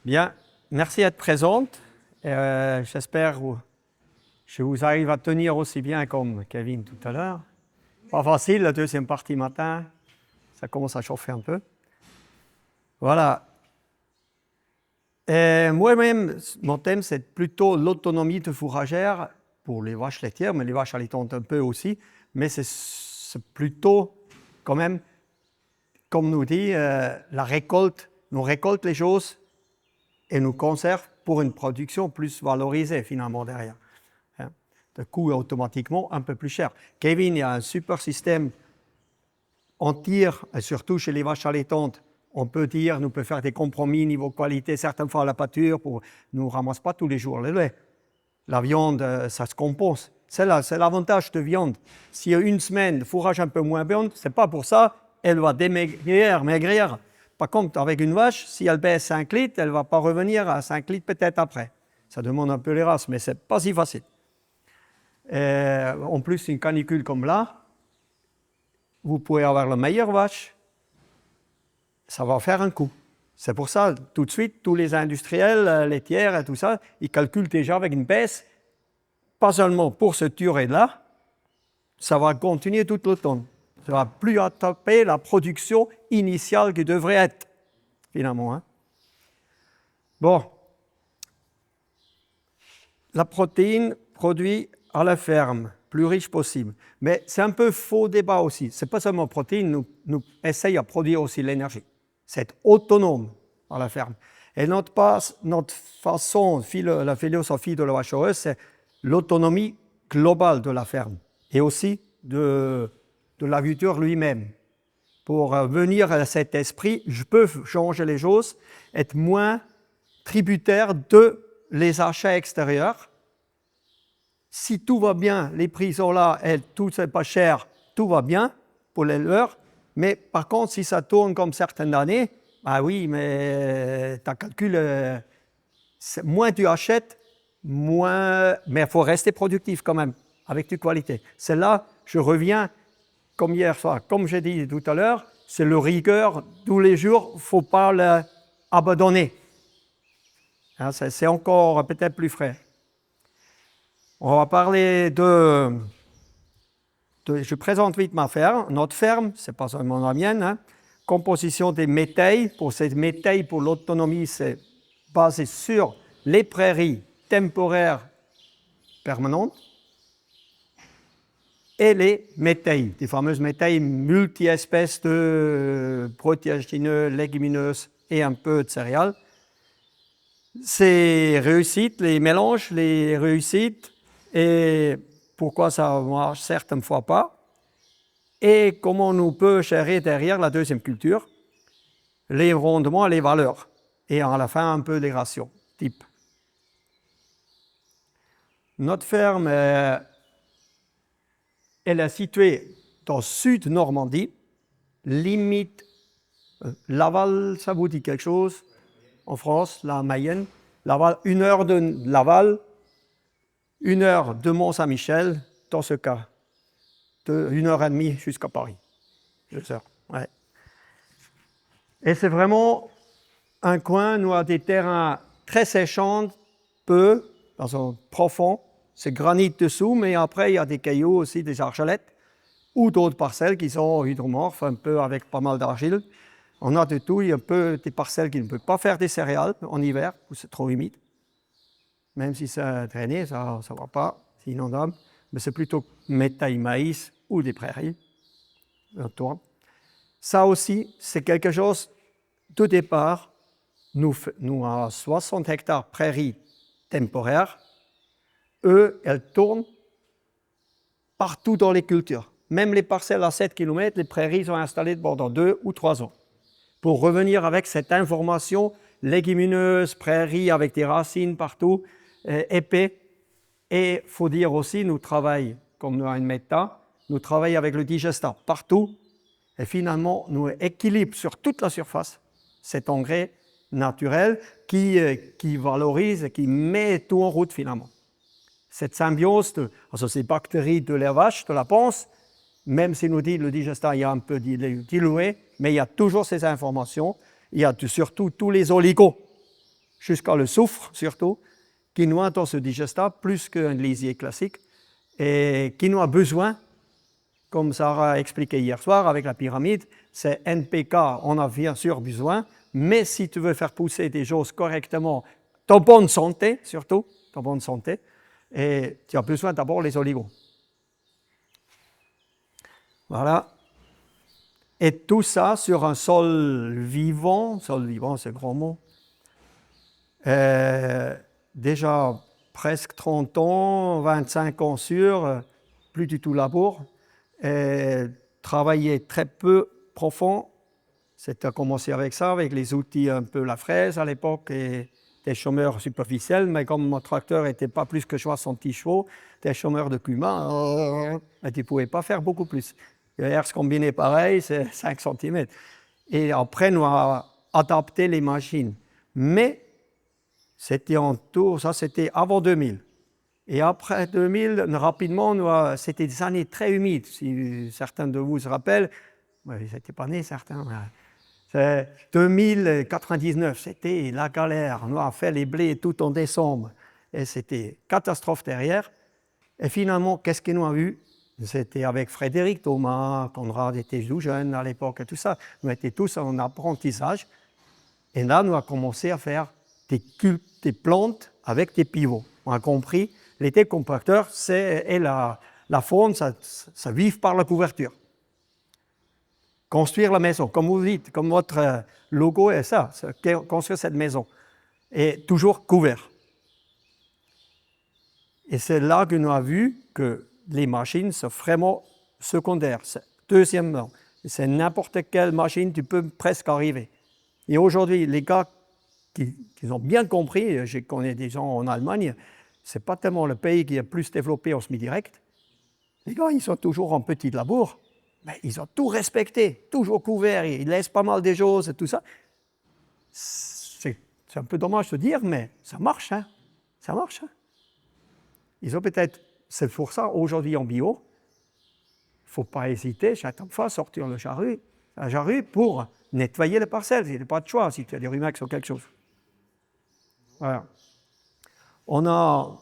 Bien, merci d'être présente. J'espère que je vous arrive à tenir aussi bien comme Kevin tout à l'heure. Pas facile, la deuxième partie matin, ça commence à chauffer un peu. Voilà. Moi-même, mon thème, c'est plutôt l'autonomie de fourragère pour les vaches laitières, mais les vaches allaitantes un peu aussi. Mais c'est plutôt, quand même, comme nous dit, la récolte. Nous récolte les choses et nous conserve pour une production plus valorisée finalement derrière. De coût automatiquement un peu plus cher. Kevin, il y a un super système. On tire, et surtout chez les vaches allaitantes, on peut dire, nous peut faire des compromis niveau qualité, certaines fois à la pâture, pour nous ne ramasse pas tous les jours le lait. La viande, ça se compose. C'est l'avantage de viande. S'il y a une semaine de fourrage un peu moins bon, c'est pas pour ça, elle va maigrir. Par contre, avec une vache, si elle baisse 5 litres, elle ne va pas revenir à 5 litres peut-être après. Ça demande un peu les races, mais ce n'est pas si facile. En plus, une canicule comme là, vous pouvez avoir la meilleure vache, ça va faire un coût. C'est pour ça, tout de suite, tous les industriels, laitières et tout ça, ils calculent déjà avec une baisse, pas seulement pour cette durée-là, ça va continuer tout l'automne. Ça ne va plus taper la production initiale qui devrait être, finalement. Hein. Bon. La protéine produite à la ferme, plus riche possible. Mais c'est un peu faux débat aussi. Ce n'est pas seulement protéine, nous essayons de produire aussi l'énergie. C'est autonome à la ferme. Et notre façon, la philosophie de la vache heureuse, c'est l'autonomie globale de la ferme et aussi de l'agriculteur lui-même. Pour venir à cet esprit, je peux changer les choses, être moins tributaire de les achats extérieurs. Si tout va bien, les prix sont là et tout c'est pas cher, tout va bien pour l'éleveur. Mais par contre, si ça tourne comme certaines années, ah oui, mais tu calcules, moins tu achètes, moins. Mais il faut rester productif quand même, avec du qualité. C'est là, je reviens, comme hier soir, comme j'ai dit tout à l'heure, c'est le rigueur tous les jours, il ne faut pas l'abandonner. Hein, c'est encore peut-être plus frais. On va parler je présente vite ma ferme. Notre ferme, ce n'est pas seulement la mienne, hein. Composition des métailles. Pour ces métailles, pour l'autonomie, c'est basé sur les prairies temporaires permanentes et les métailles, des fameuses métailles multi-espèces de protéagineux, légumineuses et un peu de céréales. C'est réussite, les mélanges, les réussites, et pourquoi ça marche certaines fois pas, et comment on peut gérer derrière la deuxième culture les rendements, les valeurs, et à la fin un peu des ratios type. Notre ferme, elle est située dans le sud Normandie, limite Laval, ça vous dit quelque chose? En France, la Mayenne, Laval, 1 heure de Laval, 1 heure de Mont-Saint-Michel, dans ce cas, de 1h30 jusqu'à Paris. 2 heures, ouais. Et c'est vraiment un coin, nous, à des terrains très séchants, peu, dans un profond, c'est granit dessous, mais après, il y a des cailloux aussi, des argelettes, ou d'autres parcelles qui sont hydromorphes, un peu avec pas mal d'argile. On a de tout, il y a un peu des parcelles qui ne peuvent pas faire des céréales en hiver, où c'est trop humide. Même si c'est drainé, ça ne va pas, c'est inondable. Mais c'est plutôt métailles maïs ou des prairies. Ça aussi, c'est quelque chose, de départ, nous avons 60 hectares prairies temporaires. Eux, elles tournent partout dans les cultures. Même les parcelles à 7 km, les prairies sont installées pendant 2 ou 3 ans. Pour revenir avec cette information légumineuse, prairies avec des racines partout, épais. Et il faut dire aussi, nous travaillons, comme nous avons une méta, nous travaillons avec le digestat partout. Et finalement, nous équilibrons sur toute la surface cet engrais naturel qui valorise et qui met tout en route finalement. Cette symbiose, ces bactéries de la vache, de la panse, même si nous dit le digestat il y a un peu dilué, mais il y a toujours ces informations. Il y a surtout tous les oligos jusqu'à le soufre surtout, qui nous dans ce digesta plus qu'un lisier classique et qui nous a besoin, comme Sarah a expliqué hier soir avec la pyramide, c'est NPK, on a bien sûr besoin, mais si tu veux faire pousser des choses correctement, ta bonne santé surtout, ta bonne santé, et tu as besoin d'abord les oligos. Voilà. Et tout ça sur un sol vivant c'est un grand mot, déjà presque 30 ans, 25 ans sûr, plus du tout labour, travailler très peu profond, c'était à commencer avec ça, avec les outils un peu la fraise à l'époque et des chômeurs superficiels, mais comme mon tracteur n'était pas plus que 70 chevaux, des chômeurs de cumin, tu ne pouvais pas faire beaucoup plus. Le herse combiné pareil, c'est 5 cm. Et après, nous avons adapté les machines. Mais c'était en tout, ça c'était avant 2000. Et après 2000, rapidement, c'était des années très humides. Si certains de vous se rappellent, ils n'étaient pas nés certains. C'est 2099, c'était la galère. On a fait les blés tout en décembre. Et c'était catastrophe derrière. Et finalement, qu'est-ce qu'on a eu? C'était avec Frédéric Thomas, Conrad était tout jeune à l'époque et tout ça. Nous étions tous en apprentissage. Et là, nous avons commencé à faire des plantes avec des pivots. On a compris, les décompacteurs, et la faune, ça vit par la couverture. Construire la maison, comme vous dites, comme votre logo est ça, construire cette maison. Et toujours couvert. Et c'est là que nous avons vu que les machines sont vraiment secondaires. Deuxièmement, c'est n'importe quelle machine, tu peux presque arriver. Et aujourd'hui, les gars qui ont bien compris, je connais des gens en Allemagne, ce n'est pas tellement le pays qui est plus développé en semi-direct. Les gars, ils sont toujours en petit labour, mais ils ont tout respecté, toujours couvert, ils laissent pas mal des choses et tout ça. C'est un peu dommage de dire, mais ça marche, hein. Ça marche, hein. Ils ont peut-être, c'est pour ça, aujourd'hui en bio, il ne faut pas hésiter, chaque fois, sortir la charrue pour nettoyer les parcelles. Il n'y a pas de choix si tu as des rumex ou quelque chose. Voilà. On a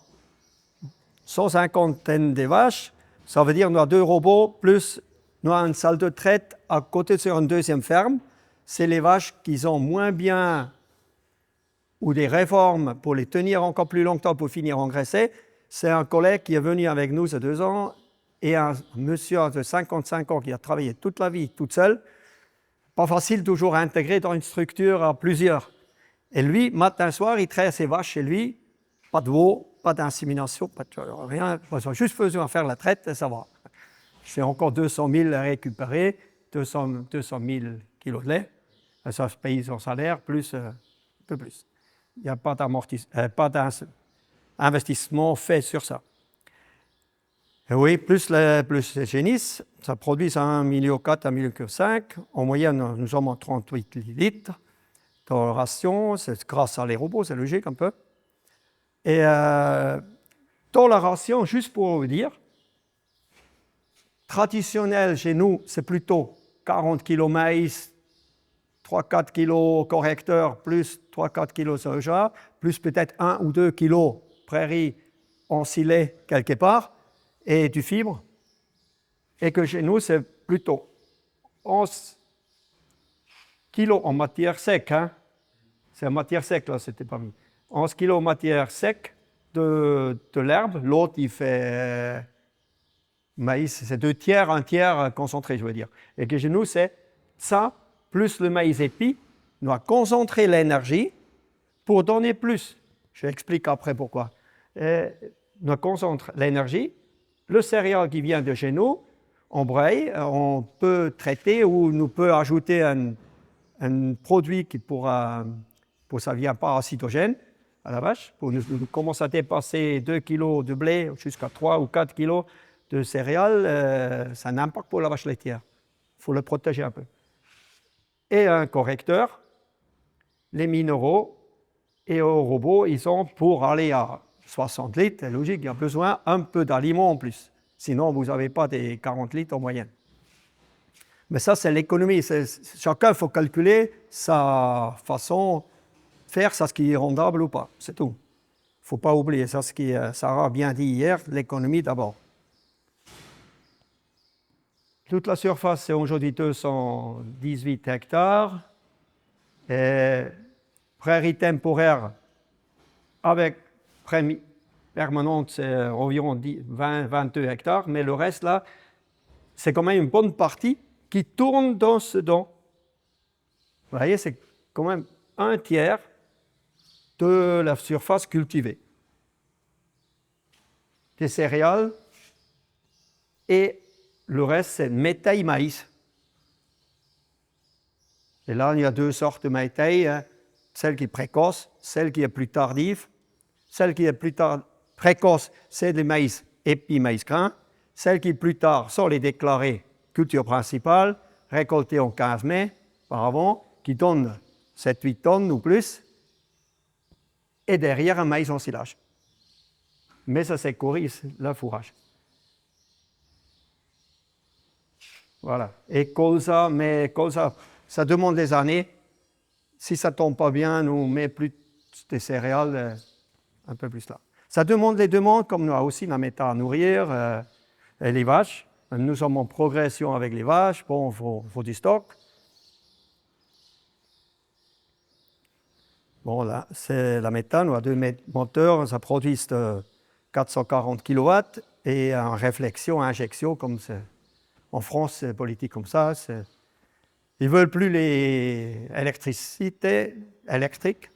150 de vaches, ça veut dire qu'on a 2 robots, plus nous avons une salle de traite à côté sur une deuxième ferme. C'est les vaches qui ont moins bien ou des réformes pour les tenir encore plus longtemps pour finir engraissées. C'est un collègue qui est venu avec nous il y a 2 ans et un monsieur de 55 ans qui a travaillé toute la vie toute seule. Pas facile toujours à intégrer dans une structure à plusieurs. Et lui, matin, soir, il traite ses vaches chez lui. Pas de veau, pas d'insémination, pas de rien. Il a juste besoin de faire la traite et ça va. C'est encore 200 000 à récupérer, 200 000 kilos de lait. Ça se paye son salaire, plus, un peu plus. Il n'y a pas d'investissement fait sur ça. Et oui, plus les génisses, ça produit 1,4 million, 1,5 million. En moyenne, nous sommes en 38 litres dans la ration. C'est grâce à les robots, c'est logique un peu. Et dans la ration, juste pour vous dire, traditionnel chez nous, c'est plutôt 40 kg maïs, 3-4 kg correcteur, plus 3-4 kg soja, plus peut-être 1 ou 2 kg prairie ensilée quelque part, et du fibre. Et que chez nous, c'est plutôt 11 kg en matière sec. Hein. C'est en matière sec, là, c'était pas mis. 11 kg en matière sec de l'herbe. L'autre, il fait maïs, c'est 2 tiers, 1 tiers concentré, je veux dire. Et que chez nous, c'est ça, plus le maïs épi, nous a concentré l'énergie pour donner plus. Je explique après pourquoi. Nous concentre l'énergie. Le céréal qui vient de chez nous, on braille, on peut traiter ou nous peut ajouter un produit qui pour ça ne vient pas acetogène à la vache. Pour nous commencer à dépasser 2 kg de blé jusqu'à 3 ou 4 kg de céréales, ça n'impacte pas la vache laitière. Il faut le protéger un peu. Et un correcteur, les minéraux et au robot, ils sont pour aller à 60 litres, c'est logique, il y a besoin un peu d'aliments en plus. Sinon, vous n'avez pas des 40 litres en moyenne. Mais ça, c'est l'économie. Chacun, il faut calculer sa façon faire ça, ce qui est rentable ou pas, c'est tout. Il ne faut pas oublier ça, ce qui Sarah a bien dit hier, l'économie d'abord. Toute la surface, c'est aujourd'hui 218 hectares. Et prairie temporaire avec prairie permanente, c'est environ 20-22 hectares. Mais le reste, là, c'est quand même une bonne partie qui tourne dans ce don. Vous voyez, c'est quand même un tiers de la surface cultivée. Des céréales et le reste, c'est métail maïs. Et là, il y a deux sortes de métail, hein. Celle qui est précoce, celle qui est plus tardive. Celle qui est plus précoce, c'est le maïs et puis maïs grain. Celle qui est plus tard sont les déclarés culture principale, récoltées en 15 mai par avant, qui donnent 7-8 tonnes ou plus. Et derrière, un maïs en silage. Mais ça, c'est courrice, le fourrage. Voilà. Et colza, mais colza, ça demande des années. Si ça ne tombe pas bien, on met plus des céréales, un peu plus là. Ça demande les demandes, comme nous avons aussi la méta à nourrir, et les vaches. Nous sommes en progression avec les vaches, bon, il faut du stock. Bon, là, c'est la méthane, on a deux moteurs, ça produit 440 kW et en réflexion, injection, comme c'est. En France, c'est politique comme ça. Ils ne veulent plus les électricités électriques,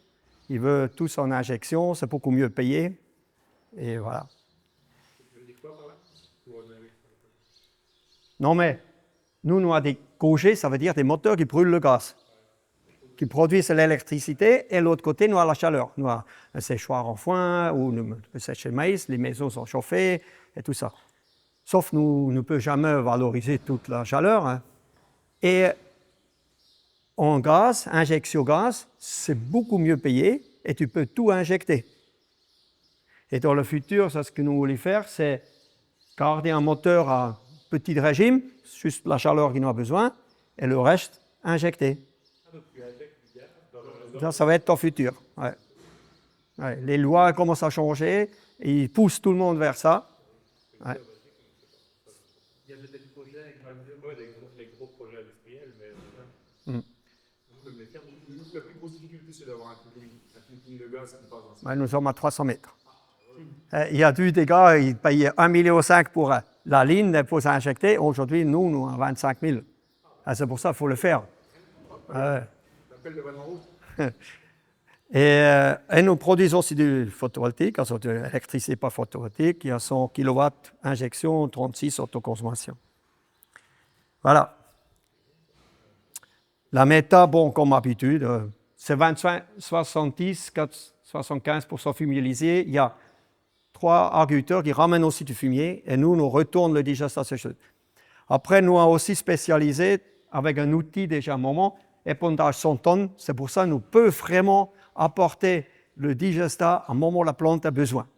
ils veulent tous en injection, c'est beaucoup mieux payé. Et voilà. Non, mais nous avons des cogés, ça veut dire des moteurs qui brûlent le gaz, qui produisent l'électricité, et l'autre côté, nous avons la chaleur. Nous avons un séchoir en foin, où nous séchons le maïs, les maisons sont chauffées, et tout ça. Sauf nous ne pouvons jamais valoriser toute la chaleur. Hein. Et en gaz, injection gaz, c'est beaucoup mieux payé, et tu peux tout injecter. Et dans le futur, ça, ce que nous voulons faire, c'est garder un moteur à petit régime, juste la chaleur qu'il en a besoin, et le reste injecté. Ça va être ton futur. Ouais. Ouais. Les lois commencent à changer, et ils poussent tout le monde vers ça. Ouais. Il y a des projets, des gros projets industriels, mais la plus grosse difficulté, c'est d'avoir un cooling de gaz qui passe dans ça. Ouais, nous sommes à 300 mètres. Il y a des gars, ils payaient 1,5 million pour la ligne pour s'injecter. Aujourd'hui, nous avons 25 000. C'est pour ça qu'il faut le faire. L'appel de Van Route. Et nous produisons aussi du photovoltaïque, de l'électricité pas photovoltaïque. Il y a 100 kW injection, 36 autoconsommation. Voilà. La méta, bon, comme d'habitude, c'est 25, 70, 75% fumier. Il y a 3 agriculteurs qui ramènent aussi du fumier et nous retournons le digestat sécheuse. Après, nous avons aussi spécialisé avec un outil déjà à un moment, épondage 100 tonnes. C'est pour ça que nous pouvons vraiment apporter le digestat à un moment où la plante a besoin.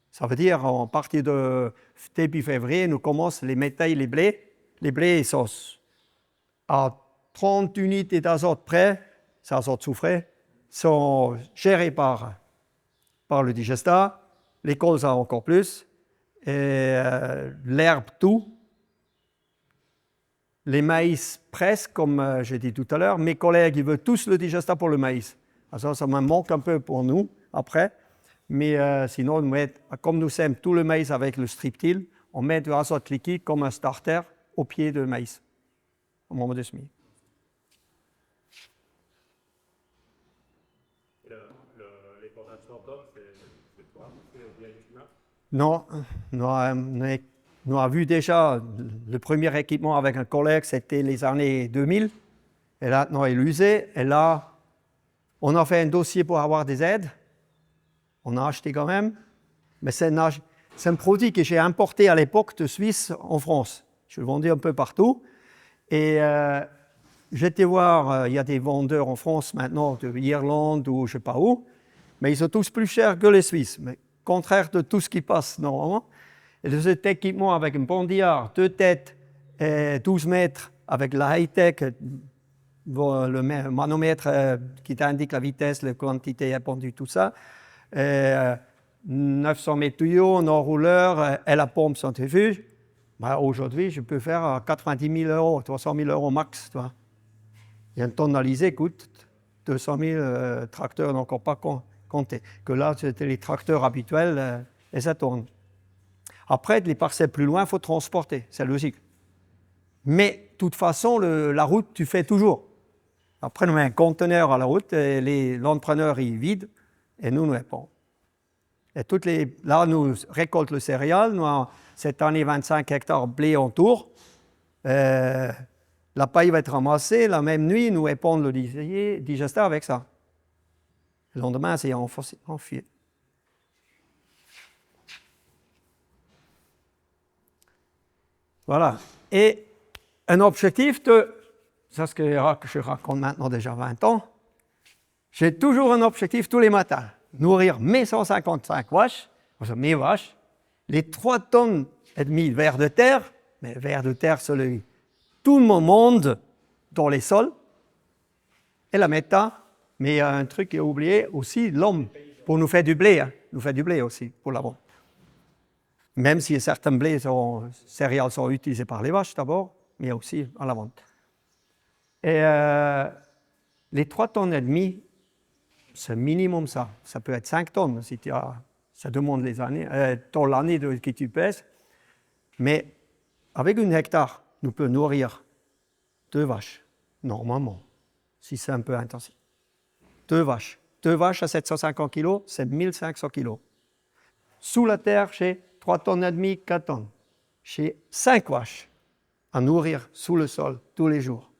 Ça veut dire, à partir de début février, nous commençons les métailles, les blés. Les blés, ils sont à 30 unités d'azote près, c'est azote soufré, sont gérés par le digestat. Les colzas encore plus, et l'herbe tout, les maïs presque, comme j'ai dit tout à l'heure. Mes collègues, ils veulent tous le digestat pour le maïs. Alors ça me manque un peu pour nous après, mais sinon, comme nous sèmes tout le maïs avec le striptil, on met de l'azote liquide comme un starter au pied de maïs, au moment de semis. L'épandage 100 tonnes, c'est toi, c'est bien humain. Non, nous avons vu déjà le premier équipement avec un collègue, c'était les années 2000. Et là, il est usé. Et là, on a fait un dossier pour avoir des aides. On a acheté quand même. Mais c'est un produit que j'ai importé à l'époque de Suisse en France. Je le vendais un peu partout. Et j'étais voir, il y a des vendeurs en France maintenant, de l'Irlande ou je ne sais pas où. Mais ils sont tous plus chers que les Suisses. Mais contraire de tout ce qui passe normalement. Et de cet équipement avec un bandillard, 2 têtes, et 12 mètres, avec la high-tech, le manomètre qui t'indique la vitesse, la quantité épandue, tout ça. 900 mètres tuyaux, non-rouleur et la pompe centrifuge. Ben, aujourd'hui, je peux faire à 90 000 €, 300 000 € max. Tu vois. Et un tonne d'Alizé coûte 200 000 tracteurs, n'ont encore pas compté. Que là, c'était les tracteurs habituels et ça tourne. Après, les parcelles plus loin, il faut transporter, c'est logique. Mais de toute façon, la route, tu fais toujours. Après, on met un conteneur à la route et l'entrepreneur, il vide et nous répondons. Et là, nous récoltons le céréal. Nous avons cette année 25 hectares de blé en tour. La paille va être ramassée. La même nuit, nous répondons le digesteur avec ça. Le lendemain, c'est enfui. Voilà. Et un objectif c'est ce que je raconte maintenant déjà 20 ans. J'ai toujours un objectif tous les matins. Nourrir mes 155 vaches, mes vaches, les 3 tonnes et demi de vers de terre, mais vers de terre, celui tout le monde dans les sols, et la méta, mais il y a un truc qui est oublié aussi, l'homme, pour nous faire du blé, nous fait du blé aussi, pour la vente. Même si certains céréales sont utilisés par les vaches d'abord, mais aussi à la vente. Et les 3 tonnes et demi, c'est minimum ça. Ça peut être 5 tonnes si ça demande les années, dans l'année que tu pèses. Mais avec 1 hectare, nous pouvons nourrir 2 vaches, normalement, si c'est un peu intensif. 2 vaches. 2 vaches à 750 kg, c'est 1500 kg. Sous la terre, j'ai 3 tonnes et demi, 4 tonnes. J'ai 5 vaches à nourrir sous le sol tous les jours.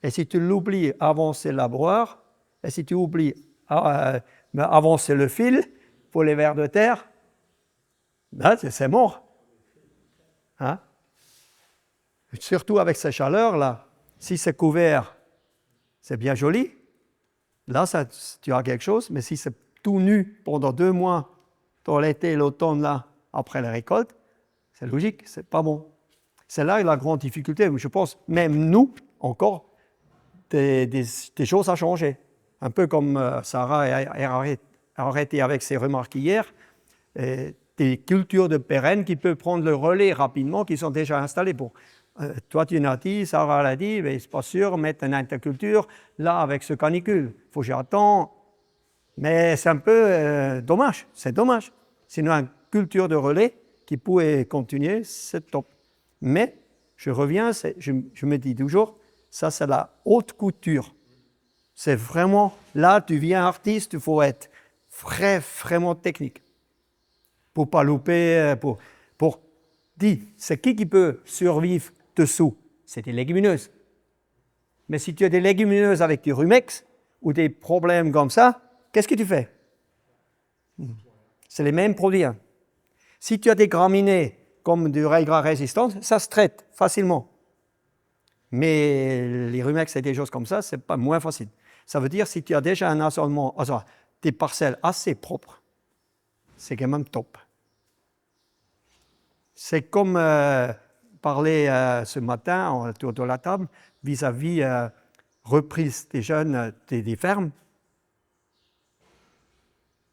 Et si tu l'oublies, avancer le labour, et si tu oublies avancer le fil pour les vers de terre, là, c'est mort. Hein? Surtout avec ces chaleurs-là, si c'est couvert, c'est bien joli. Là, tu as quelque chose, mais si c'est tout nu pendant 2 mois, dans l'été et l'automne, là, après la récolte, c'est logique, c'est pas bon. C'est là la grande difficulté. Je pense, même nous, encore, des choses à changer. Un peu comme Sarah a arrêté avec ses remarques hier, des cultures de pérennes qui peuvent prendre le relais rapidement, qui sont déjà installées. Toi, tu l'as dit, Sarah l'a dit, mais c'est pas sûr, mettre une interculture, là, avec ce canicule. Il faut que j'attends. Mais c'est un peu dommage, c'est dommage. Sinon, une culture de relais qui pourrait continuer, c'est top. Mais, je reviens, je me dis toujours, ça, c'est la haute couture. C'est vraiment, là, tu viens artiste, il faut être vraiment technique. Pour ne pas louper, c'est qui peut survivre dessous? C'est des légumineuses. Mais si tu as des légumineuses avec du rumex ou des problèmes comme ça, qu'est-ce que tu fais? C'est les mêmes produits. Si tu as des graminées comme du rail gras résistant, ça se traite facilement. Mais les rumex et des choses comme ça, c'est pas moins facile. Ça veut dire si tu as déjà un assolement, des parcelles assez propres, c'est quand même top. C'est comme parler ce matin autour de la table vis-à-vis reprise des jeunes des fermes.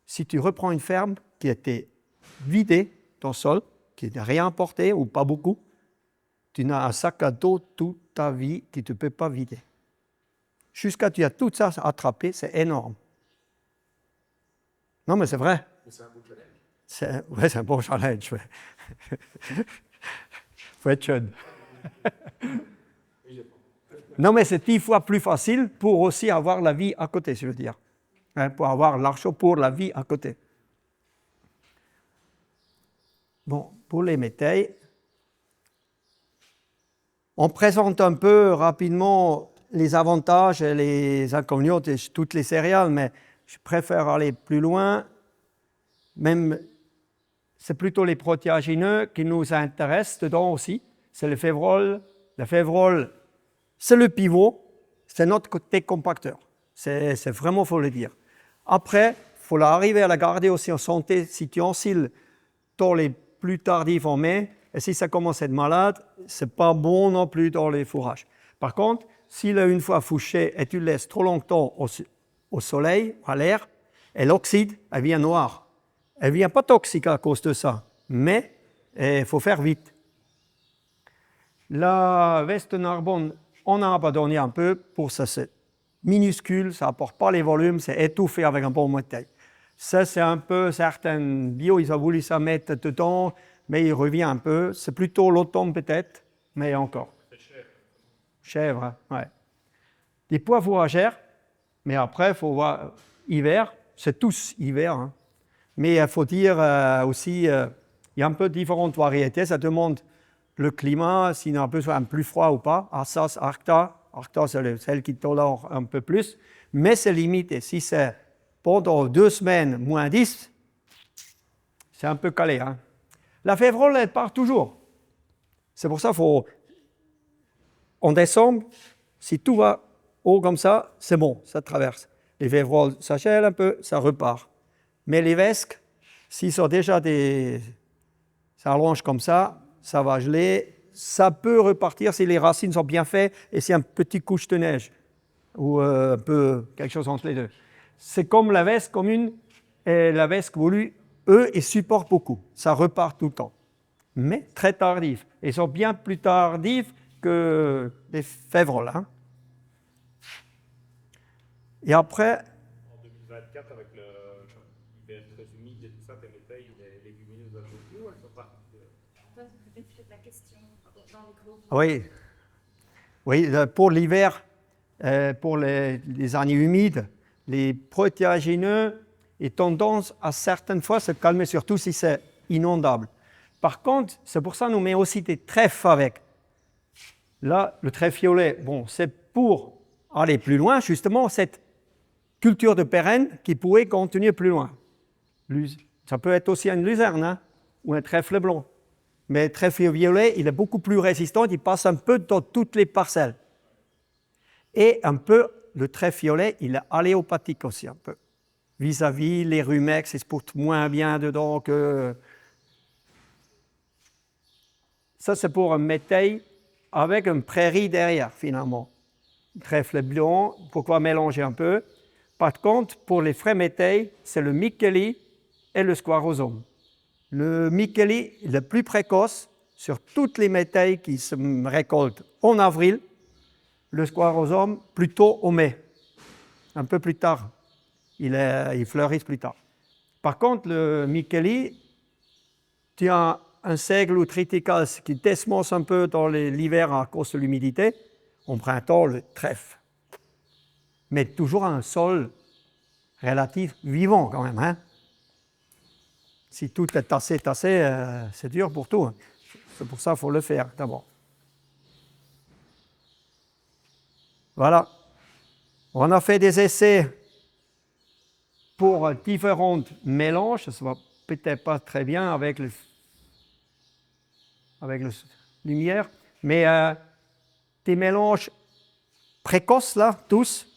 Si tu reprends une ferme qui a été vidée dans le sol, qui n'a rien apporté ou pas beaucoup, tu n'as un sac à dos toute ta vie que tu ne peux pas vider. Jusqu'à tu as tout ça attrapé, c'est énorme. Non, mais c'est vrai. C'est un beau challenge. C'est un bon challenge. Il faut être jeune. Non, mais c'est 10 fois plus facile pour aussi avoir la vie à côté, je veux dire. Pour avoir l'argent pour la vie à côté. Bon, pour les métayes, on présente un peu rapidement les avantages et les inconvénients de toutes les céréales, mais je préfère aller plus loin. Même, c'est plutôt les protéagineux qui nous intéressent dedans aussi. C'est le févrole. Le févrole, c'est le pivot, c'est notre côté compacteur. C'est vraiment, il faut le dire. Après, il faut arriver à la garder aussi en santé. Si tu ensiles dans les plus tardifs en mai, et si ça commence à être malade, ce n'est pas bon non plus dans les fourrages. Par contre, s'il a une fois fouché et tu le laisses trop longtemps au soleil, à l'air, elle oxyde, elle devient noire. Elle ne devient pas toxique à cause de ça, mais il faut faire vite. La veste Narbonne, on a abandonné un peu pour ça, c'est minuscule, ça n'apporte pas les volumes, c'est étouffé avec un bon métal. Ça, c'est un peu, certains bio, ils ont voulu ça mettre dedans, mais il revient un peu. C'est plutôt l'automne peut-être, mais encore. C'est cher. Chèvre, hein, ouais. Des pois fourragères, mais après, il faut voir, hiver, c'est tous hiver. Hein. Mais il faut dire aussi, il y a un peu différentes variétés, ça demande le climat, s'il a besoin de plus froid ou pas. Assas, Arcta, c'est celle qui tolère un peu plus, mais c'est limité. Si c'est pendant 2 semaines, moins 10, c'est un peu calé. Hein. La févrole, elle part toujours. C'est pour ça qu'il faut, en décembre, si tout va haut comme ça, c'est bon, ça traverse. Les févroles, ça gèle un peu, ça repart. Mais les vesques, s'ils sont déjà ça allonge comme ça va geler. Ça peut repartir si les racines sont bien faites et si un petit couche de neige ou un peu quelque chose entre les deux. C'est comme la vesque commune et la vesque voulue, eux, ils supportent beaucoup. Ça repart tout le temps. Mais très tardif. Ils sont bien plus tardifs que les févroles. Hein. Et après, En 2024, avec l'hiver très humide et tout ça, tes métailles, les légumineuses, elles sont où, elles sont pas. Peut-être la question dans les groupes. oui, pour l'hiver, pour les années humides, les protéagineux ont tendance à certaines fois se calmer, surtout si c'est inondable. Par contre, c'est pour ça qu'on met aussi des trèfles avec. Là, le trèfle violet, bon, c'est pour aller plus loin, justement, cette culture de pérenne qui pourrait continuer plus loin. Ça peut être aussi une luzerne hein, ou un trèfle blanc. Mais le trèfle violet, il est beaucoup plus résistant, il passe un peu dans toutes les parcelles. Et un peu, le trèfle violet, il est alléopathique aussi un peu. Vis-à-vis les rumex, ils se portent moins bien dedans que... Ça, c'est pour un métail avec une prairie derrière, finalement. Trèfle blanc, pourquoi mélanger un peu? Par contre, pour les frais métails, c'est le Micheli et le Squarosome. Le Micheli est le plus précoce sur toutes les métailles qui se récoltent en avril. Le Squarosome plutôt au mai, un peu plus tard. Il fleurit plus tard. Par contre, le Micheli, tu as un seigle ou triticale qui desmonce un peu dans l'hiver à cause de l'humidité. En printemps, le trèfle. Mais toujours un sol relatif vivant quand même. Hein? Si tout est tassé, c'est dur pour tout. Hein. C'est pour ça qu'il faut le faire d'abord. Voilà. On a fait des essais pour différents mélanges. Ça ne va peut-être pas très bien avec la lumière, mais des mélanges précoces, là, tous.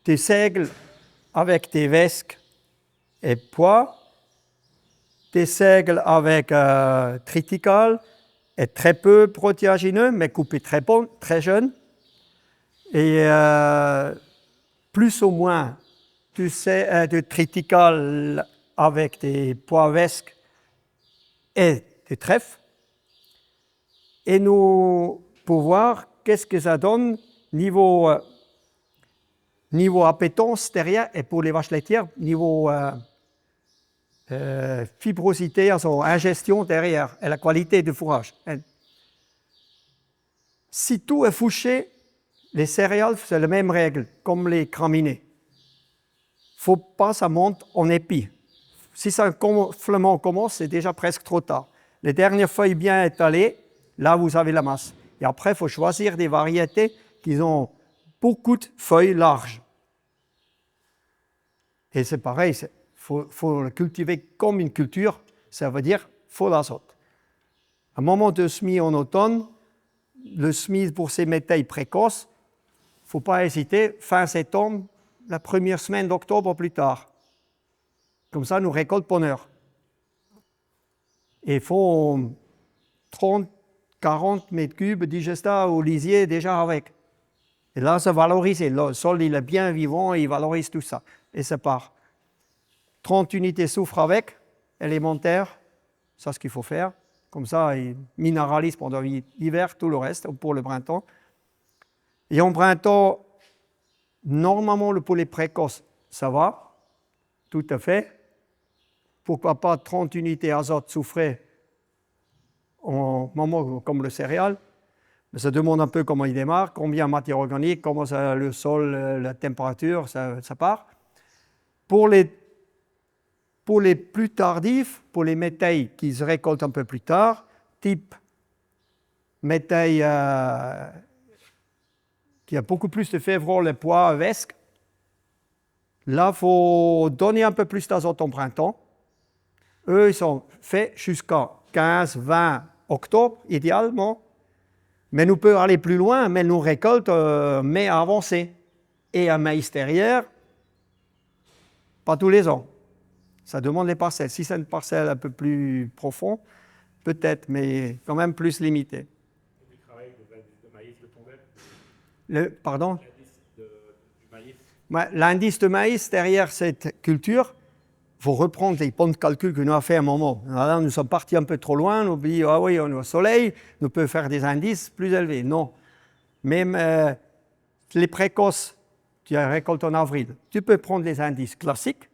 Des seigles avec des vesques et pois, des seigles avec triticale et très peu protéagineux, mais coupés très bon, très jeunes. Et plus ou moins de triticale avec des pois vesques et des trèfles. Et nous, pour voir qu'est-ce que ça donne niveau appétence derrière et pour les vaches laitières, niveau fibrosité, also ingestion derrière et la qualité du fourrage. Si tout est fouché, les céréales, c'est la même règle, comme les graminées. Il ne faut pas que ça monte en épi. Si ça gonflement commence, c'est déjà presque trop tard. Les dernières feuilles bien étalées, là vous avez la masse. Et après, il faut choisir des variétés qui ont beaucoup de feuilles larges. Et c'est pareil, il faut le cultiver comme une culture, ça veut dire qu'il faut l'azote. À un moment de semis en automne, le semis pour ces métailles précoces, il ne faut pas hésiter, fin septembre, la première semaine d'octobre plus tard. Comme ça, nous récoltons bonheur. Et il faut 30, 40 mètres cubes digesta au lisier déjà avec. Et là, ça valorise. Le sol, il est bien vivant, il valorise tout ça. Et ça part. 30 unités soufre avec, élémentaire, ça c'est ce qu'il faut faire. Comme ça, il minéralise pendant l'hiver, tout le reste, pour le printemps. Et en printemps, normalement, pour les précoces, ça va, tout à fait. Pourquoi pas 30 unités azote soufré en moment comme le céréal. Mais ça demande un peu comment il démarre, combien de matière organique, comment ça, le sol, la température, ça part. Pour les plus tardifs, pour les métailles qui se récoltent un peu plus tard, type métaille qui a beaucoup plus de févrole et pois, vesque, là, il faut donner un peu plus d'azote en printemps. Eux, ils sont faits jusqu'à 15-20 octobre, idéalement. Mais nous pouvons aller plus loin, mais nous récoltons mai avancé. Et un maïs derrière, pas tous les ans. Ça demande les parcelles. Si c'est une parcelle un peu plus profonde, peut-être, mais quand même plus limitée. Du travail de maïs de tondelle. Pardon? L'indice du maïs. Ouais, l'indice de maïs derrière cette culture, il faut reprendre les ponts de calcul que nous avons fait à un moment. Là, nous sommes partis un peu trop loin, nous avons dit, ah oui, on est au soleil, nous pouvons faire des indices plus élevés. Non. Même les précoces, tu récoltes en avril, tu peux prendre les indices classiques.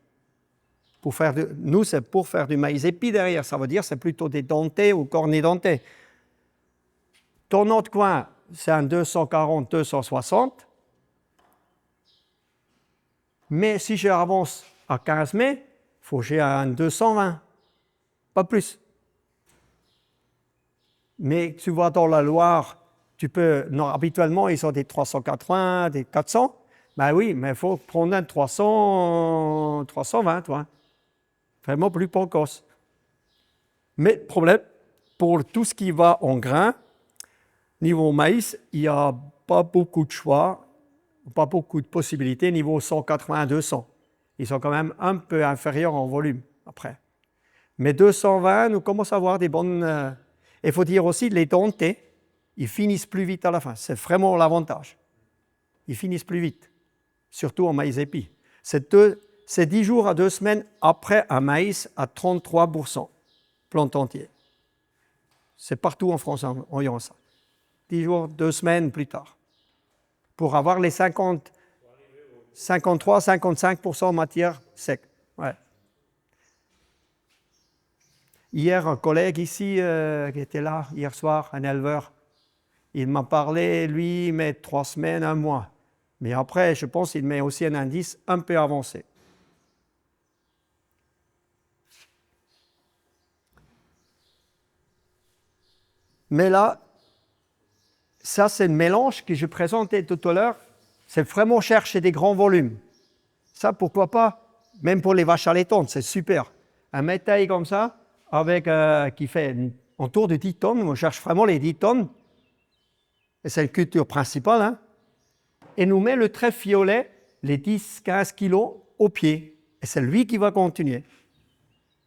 Nous, c'est pour faire du maïs épi derrière. Ça veut dire que c'est plutôt des dentés ou cornets dentés. Ton autre coin, c'est un 240, 260. Mais si j'avance à 15 mai, il faut que j'ai un 220, pas plus. Mais tu vois dans la Loire, habituellement, ils sont des 380, des 400. Ben oui, mais il faut prendre un 300, 320, toi. Vraiment plus précoce. Mais problème, pour tout ce qui va en grain, niveau maïs, il n'y a pas beaucoup de choix, pas beaucoup de possibilités, niveau 180-200. Ils sont quand même un peu inférieurs en volume après. Mais 220, nous commençons à avoir des bonnes... Il faut dire aussi, les dentés, ils finissent plus vite à la fin. C'est vraiment l'avantage. Ils finissent plus vite, surtout en maïs épi. C'est 10 jours à 2 semaines après un maïs à 33%, plante entier. C'est partout en France en ayant ça. 10 jours, 2 semaines plus tard. Pour avoir les 53-55% matière sec. Ouais. Hier, un collègue ici qui était là, hier soir, un éleveur, il m'a parlé, lui, il met 3 semaines, 1 mois. Mais après, je pense qu'il met aussi un indice un peu avancé. Mais là, ça, c'est le mélange que je présentais tout à l'heure. C'est vraiment chercher des grands volumes. Ça, pourquoi pas? Même pour les vaches allaitantes, c'est super. Un métail comme ça, qui fait autour de 10 tonnes, on cherche vraiment les 10 tonnes. Et c'est la culture principale. Hein? Et nous met le trèfle violet, les 10-15 kilos, au pied. Et c'est lui qui va continuer.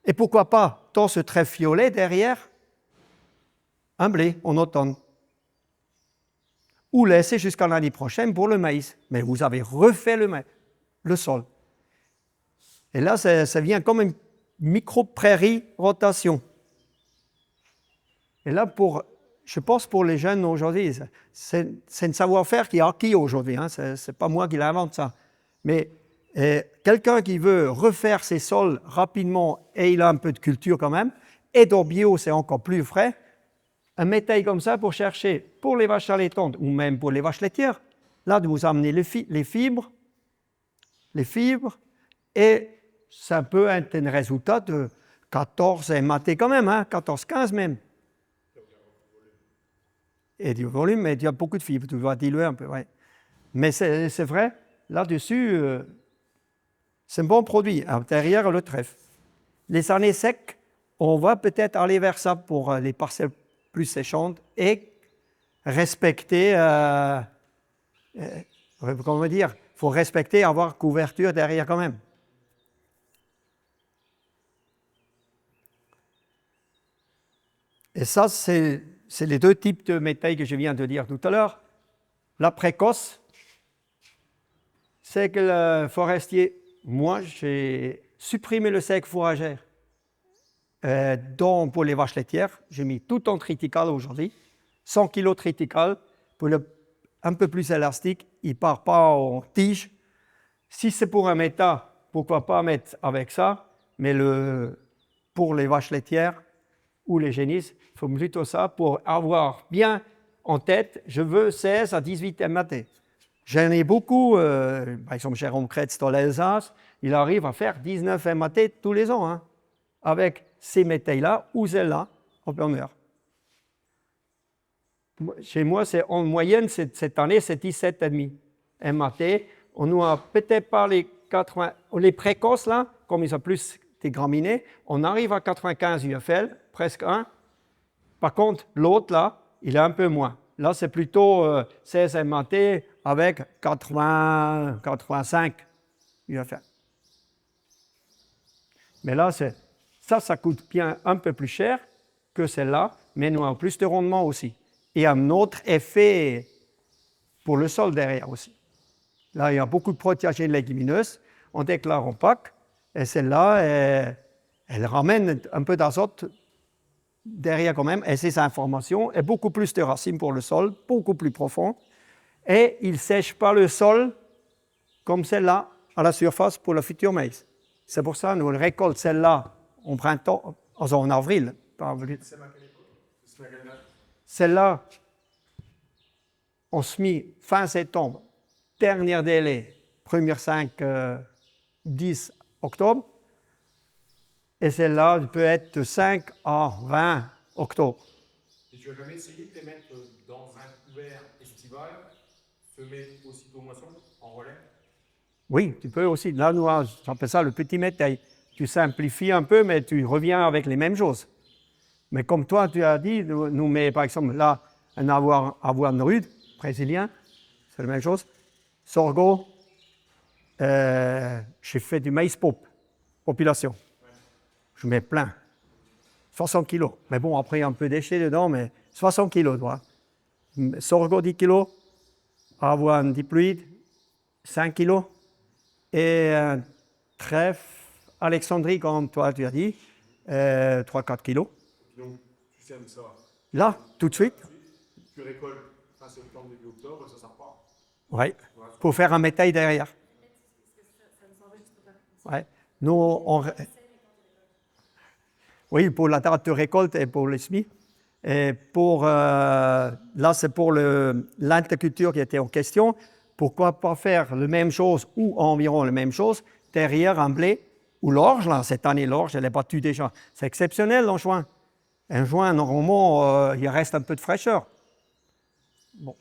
Et pourquoi pas, dans ce trèfle violet derrière, un blé en automne. Ou laisser jusqu'à l'année prochaine pour le maïs. Mais vous avez refait le sol. Et là, ça vient comme une micro-prairie rotation. Et là, je pense pour les jeunes aujourd'hui, c'est un savoir-faire qui est acquis aujourd'hui. Hein. Ce n'est pas moi qui l'invente ça. Mais quelqu'un qui veut refaire ses sols rapidement et il a un peu de culture quand même, et dans bio, c'est encore plus frais, un métail comme ça pour chercher, pour les vaches allaitantes ou même pour les vaches laitières, là, de vous amener les fibres, et ça peut être un résultat de 14 MAT quand même, hein, 14-15 même. Et du volume, mais il y a beaucoup de fibres, tu dois diluer un peu, ouais. Mais c'est vrai, là-dessus, c'est un bon produit, derrière le trèfle. Les années secs, on va peut-être aller vers ça pour les parcelles plus séchantes et respecter, comment dire, il faut respecter, avoir couverture derrière quand même. Et ça, c'est c'est les deux types de méthodes que je viens de dire tout à l'heure. La précoce, c'est que le forestier, moi, j'ai supprimé le sec fourragère. Donc, pour les vaches laitières, j'ai mis tout en triticale aujourd'hui, 100 kg triticale, pour le un peu plus élastique, il ne part pas en tige. Si c'est pour un méta, pourquoi pas mettre avec ça, mais pour les vaches laitières ou les génisses, il faut plutôt ça pour avoir bien en tête, je veux 16 à 18 MAT. J'en ai beaucoup, par exemple Jérôme Kretz dans l'Alsace, il arrive à faire 19 MAT tous les ans, hein, avec ces méthodes-là ou celles-là en plein air. Chez moi, en moyenne, cette année, c'est 17,5 MAT. On n'a peut-être pas les 80, les précoces, là, comme ils ont plus des graminées, on arrive à 95 UFL, presque 1. Par contre, l'autre, là, il est un peu moins. Là, c'est plutôt 16 MAT avec 80, 85 UFL. Mais là, ça coûte bien un peu plus cher que celle-là, mais nous avons plus de rendement aussi. Et un autre effet pour le sol derrière aussi. Là, il y a beaucoup de protégènes légumineuses. On déclare en pack. Et celle-là, elle ramène un peu d'azote derrière quand même. Et ces informations, et beaucoup plus de racines pour le sol, beaucoup plus profond. Et il ne sèche pas le sol comme celle-là à la surface pour le futur maïs. C'est pour ça que nous récoltons celle-là en printemps, en avril. Celle-là, on se mit fin septembre, dernier délai, première 10 octobre. Et celle-là peut être de 5 à 20 octobre. Et tu as jamais essayé de les mettre dans un couvert estival, semer aussitôt moisson, en relais? Oui, tu peux aussi. Là, nous, j'appelle ça le petit métail. Tu simplifies un peu, mais tu reviens avec les mêmes choses. Mais comme toi, tu as dit, nous met par exemple là un avoine rude, brésilien, c'est la même chose. Sorgho, j'ai fait du maïs population. Je mets plein, 60 kilos. Mais bon, après, il y a un peu de déchets dedans, mais 60 kilos, toi. Sorgho, 10 kilos. Avoine diploïde, 5 kilos. Et un trèfle, Alexandrie, comme toi, tu as dit, 3-4 kilos. Donc, tu sèmes ça. Là, tout de suite. Tu récoltes fin septembre, début octobre, et ça part. Oui, pour faire un métail derrière. Ouais. Nous, oui, pour la date de récolte et pour les semis. Et pour, là, c'est pour l'interculture qui était en question. Pourquoi pas faire la même chose ou environ la même chose derrière un blé ou l'orge, là, cette année, l'orge, elle est battue déjà. C'est exceptionnel en juin. En juin, normalement, il reste un peu de fraîcheur. Bon,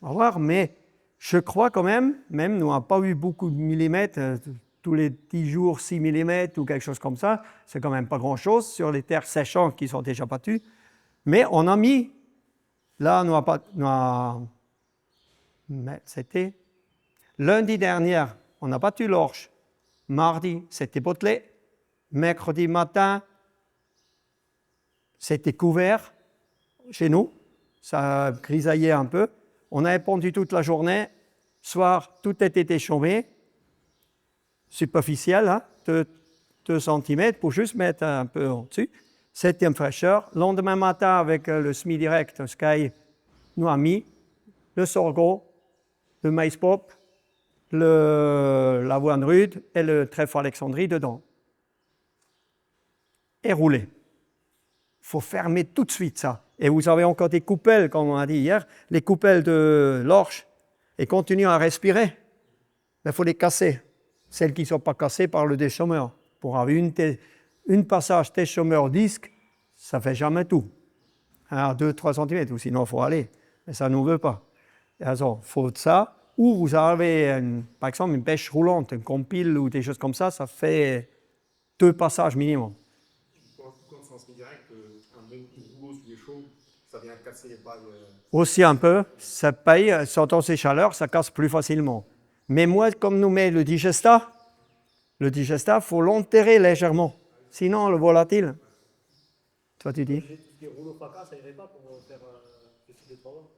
on va voir, mais je crois quand même nous n'avons pas eu beaucoup de millimètres, tous les 10 jours, 6 mm ou quelque chose comme ça. C'est quand même pas grand-chose sur les terres séchantes qui sont déjà battues. Mais on a mis, là, c'était lundi dernier, on a battu l'orge. Mardi, c'était bottelé. Mercredi matin, c'était couvert chez nous. Ça grisaillait un peu. On a pondu toute la journée. Soir, tout a été chômé. Superficiel, hein, 2 cm pour juste mettre un peu au-dessus. 7e fraîcheur. Lendemain matin, avec le semi-direct, Sky nous a mis le sorgho, le maïs pop, l'avoine rude et le trèfle Alexandrie dedans. Et rouler. Il faut fermer tout de suite ça. Et vous avez encore des coupelles, comme on a dit hier, les coupelles de l'orge, et continuent à respirer. Mais il faut les casser. Celles qui ne sont pas cassées par le déchômeur. Pour avoir une passage déchômeur disque, ça ne fait jamais tout. À 2-3 cm, ou sinon il faut aller. Mais ça ne nous veut pas. Alors, il faut ça. Ou vous avez, par exemple, une pêche roulante, une compile ou des choses comme ça, ça fait 2 passages minimum. Quand c'est en semi-direct, un rouleau sous les chauds, ça vient casser les balles. Aussi un peu, ça paye, sortant ces chaleurs, ça casse plus facilement. Mais moi, comme nous met le digestat, il faut l'enterrer légèrement. Sinon, le volatile. Toi, tu dis? petit rouleau FACA, ça irait pas pour faire ce type de travaux?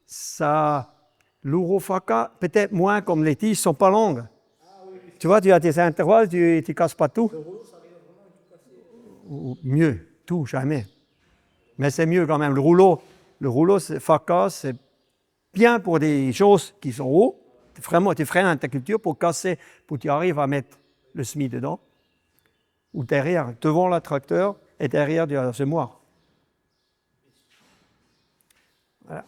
Ça, l'urofaca, peut-être moins comme les tiges ne sont pas longues. Tu vois, tu as tes intervalles, tu ne casses pas tout. Le rouleau, ça arrive vraiment à tout casser. Ou mieux, tout, jamais. Mais c'est mieux quand même. Le rouleau FACA, c'est bien pour des choses qui sont hauts. Vraiment, tu freines ta culture pour casser, pour que tu arrives à mettre le semis dedans. Ou derrière, devant le tracteur et derrière du semoir. Voilà.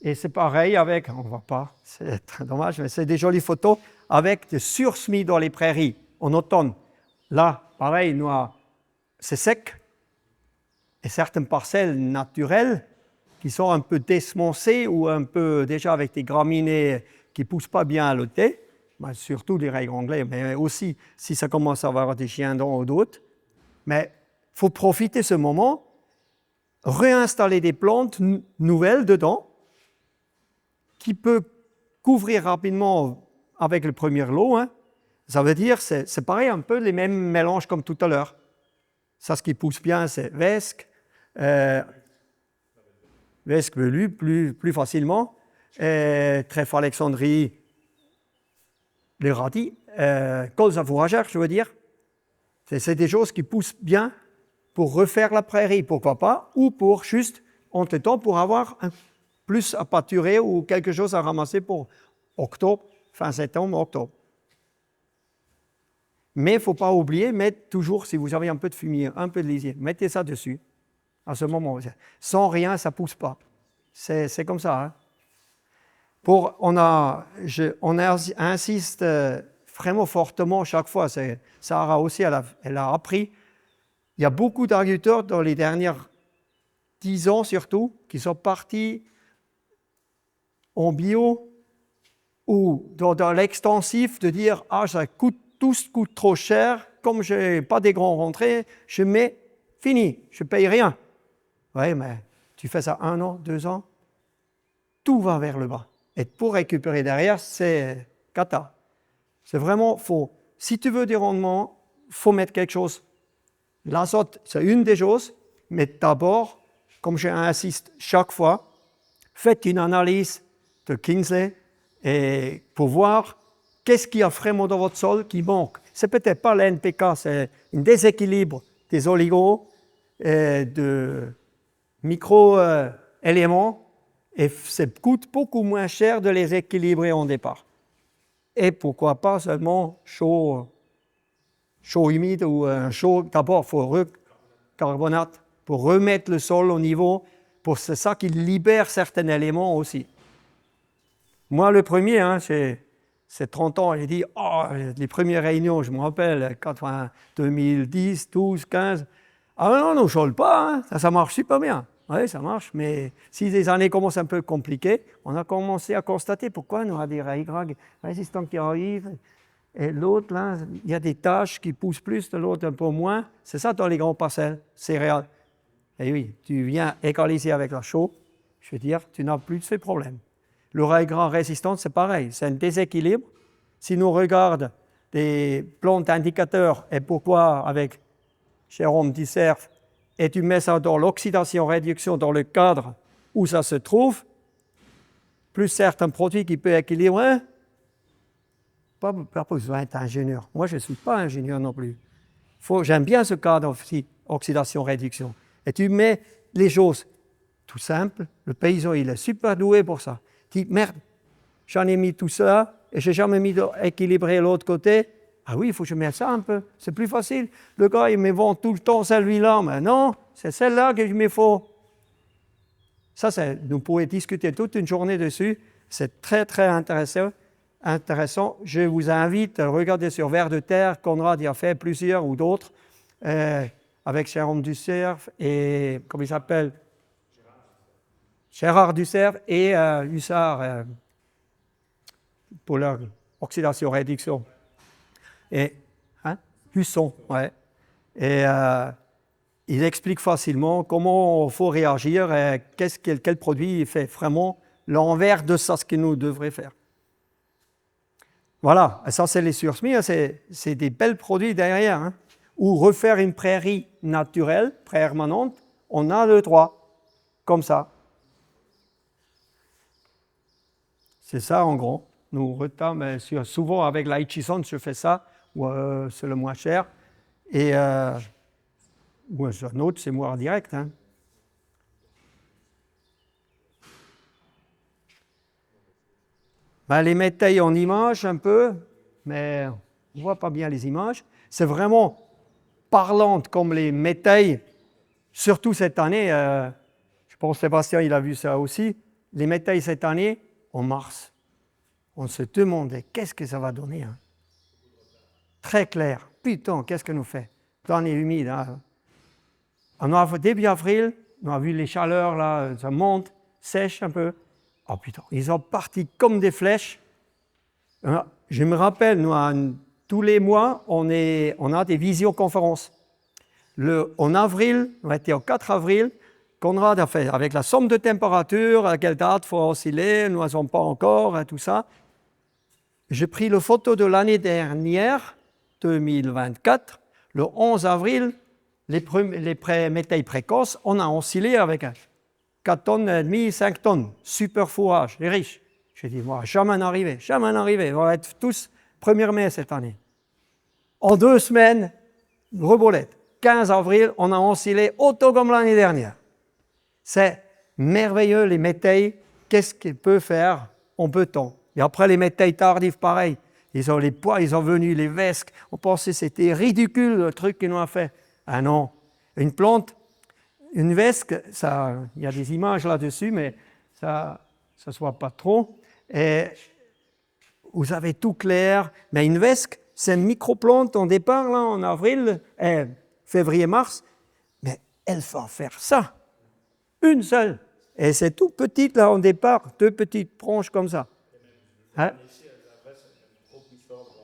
Et c'est pareil avec, on ne voit pas, c'est très dommage, mais c'est des jolies photos avec des sursemis dans les prairies en automne. Là, pareil, c'est sec. Et certaines parcelles naturelles qui sont un peu desmoncées ou un peu déjà avec des graminées qui ne poussent pas bien à l'été, ben surtout les règles anglais, mais aussi si ça commence à avoir des chiens dents ou d'autres. Mais il faut profiter de ce moment, réinstaller des plantes nouvelles dedans, qui peut couvrir rapidement avec le premier lot. Hein. Ça veut dire, c'est pareil, un peu les mêmes mélanges comme tout à l'heure. Ça, ce qui pousse bien, c'est vesque velu plus facilement, trèfle alexandrie, les radis, colza fourragère, je veux dire. C'est des choses qui poussent bien pour refaire la prairie, pourquoi pas, ou pour juste, entre-temps, pour avoir plus à pâturer ou quelque chose à ramasser pour octobre, fin septembre, octobre. Mais il ne faut pas oublier, mettre toujours, si vous avez un peu de fumier, un peu de lisier, mettez ça dessus, à ce moment. Sans rien, ça ne pousse pas. C'est comme ça. Hein. On insiste vraiment fortement chaque fois. Sarah aussi, elle a appris. Il y a beaucoup d'agriculteurs dans les dernières 10 ans surtout, qui sont partis en bio ou dans l'extensif de dire « Ah, tout coûte trop cher, comme je n'ai pas des grands rentrées, je mets, fini, je ne paye rien. » Oui, mais tu fais ça 1 an, 2 ans, tout va vers le bas. Et pour récupérer derrière, c'est cata. C'est vraiment faux. Si tu veux des rendements, il faut mettre quelque chose. L'azote, c'est une des choses, mais d'abord, comme j'insiste chaque fois, faites une analyse de Kingsley et pour voir qu'est-ce qu'il y a vraiment dans votre sol qui manque. C'est peut-être pas l'NPK, c'est un déséquilibre des oligos, de micro-éléments, et ça coûte beaucoup moins cher de les équilibrer en départ. Et pourquoi pas seulement chaud humide ou chaud, d'abord il faut carbonate pour remettre le sol au niveau, c'est ça qui libère certains éléments aussi. Moi, le premier, hein, c'est 30 ans, j'ai dit, les premières réunions, je me rappelle, 2010, 12, 15, non, ne chôle pas, hein, ça marche super bien. Oui, ça marche, mais si les années commencent un peu compliquées, on a commencé à constater pourquoi on a des raigrages résistants qui arrivent, et l'autre, là, il y a des taches qui poussent plus, de l'autre un peu moins. C'est ça dans les grands parcelles céréales. Et oui, tu viens égaliser avec la chaux, je veux dire, tu n'as plus de ces problèmes. Le raigrage résistant, c'est pareil, c'est un déséquilibre. Si nous regardons des plantes indicateurs, et pourquoi avec Jérôme Disserve, et tu mets ça dans l'oxydation-réduction, dans le cadre où ça se trouve, plus certains produits qui peuvent équilibrer, pas besoin d'être ingénieur. Moi, je ne suis pas ingénieur non plus. J'aime bien ce cadre aussi, oxydation-réduction. Et tu mets les choses tout simples. Le paysan, il est super doué pour ça. Tu dis, merde, j'en ai mis tout ça et je n'ai jamais mis d'équilibrer l'autre côté. Ah oui, il faut que je mette ça un peu. C'est plus facile. Le gars, il me vend tout le temps celui-là. Mais non, c'est celle-là que je me faut. Ça, nous pourrions discuter toute une journée dessus. C'est très, très intéressant. Je vous invite à regarder sur Vers de terre. Conrad y a fait plusieurs ou d'autres avec Jérôme Disserve et, comment il s'appelle, Gérard Disserve et Hussard pour leur oxydation-réduction. Et Husson, ouais. Et il explique facilement comment il faut réagir et quel produit fait vraiment l'envers de ça, ce que nous devrions faire. Voilà, et ça c'est les sursemis, c'est des belles produits derrière. Hein. Ou refaire une prairie naturelle, permanente, on a le droit, comme ça. C'est ça en gros. Nous retardons, souvent avec la Hutchison, je fais ça, c'est le moins cher. Et ou un autre, c'est moins direct. Hein. Ben, les métailles en images un peu, mais on ne voit pas bien les images. C'est vraiment parlante comme les métailles, surtout cette année. Je pense que Sébastien, il a vu ça aussi. Les métailles cette année, en mars. On se demandait qu'est-ce que ça va donner. Hein. Très clair. Putain, qu'est-ce que nous fait? L'année humide. Hein. Début avril, on a vu les chaleurs, là, ça monte, sèche un peu. Oh putain, ils sont partis comme des flèches. Je me rappelle, nous, tous les mois, on a des visioconférences. En avril, on était au 4 avril, Conrad a fait avec la somme de température, à quelle date il faut osciller, nous n'avons pas encore, tout ça. J'ai pris la photo de l'année dernière, 2024, le 11 avril, les métailles précoces, on a oscillé avec 4 tonnes et demie, 5 tonnes, super fourrage, les riches. J'ai dit, moi, jamais arrivé, on va être tous 1er mai cette année. En 2 semaines, rebolette. 15 avril, on a oscillé autant comme l'année dernière. C'est merveilleux, les métailles, qu'est-ce qu'ils peuvent faire en peu de temps. Et après, les métailles tardives, pareil. Ils ont les pois, ils ont venu, les vesques. On pensait que c'était ridicule, le truc qu'ils nous ont fait. Ah non, une plante, une vesque, il y a des images là-dessus, mais ça ne se voit pas trop. Et vous avez tout clair. Mais une vesque, c'est une microplante en départ, là, en avril, février-mars. Mais elle va faire ça. Une seule. Et c'est tout petite, là, en départ, 2 petites branches comme ça. Hein?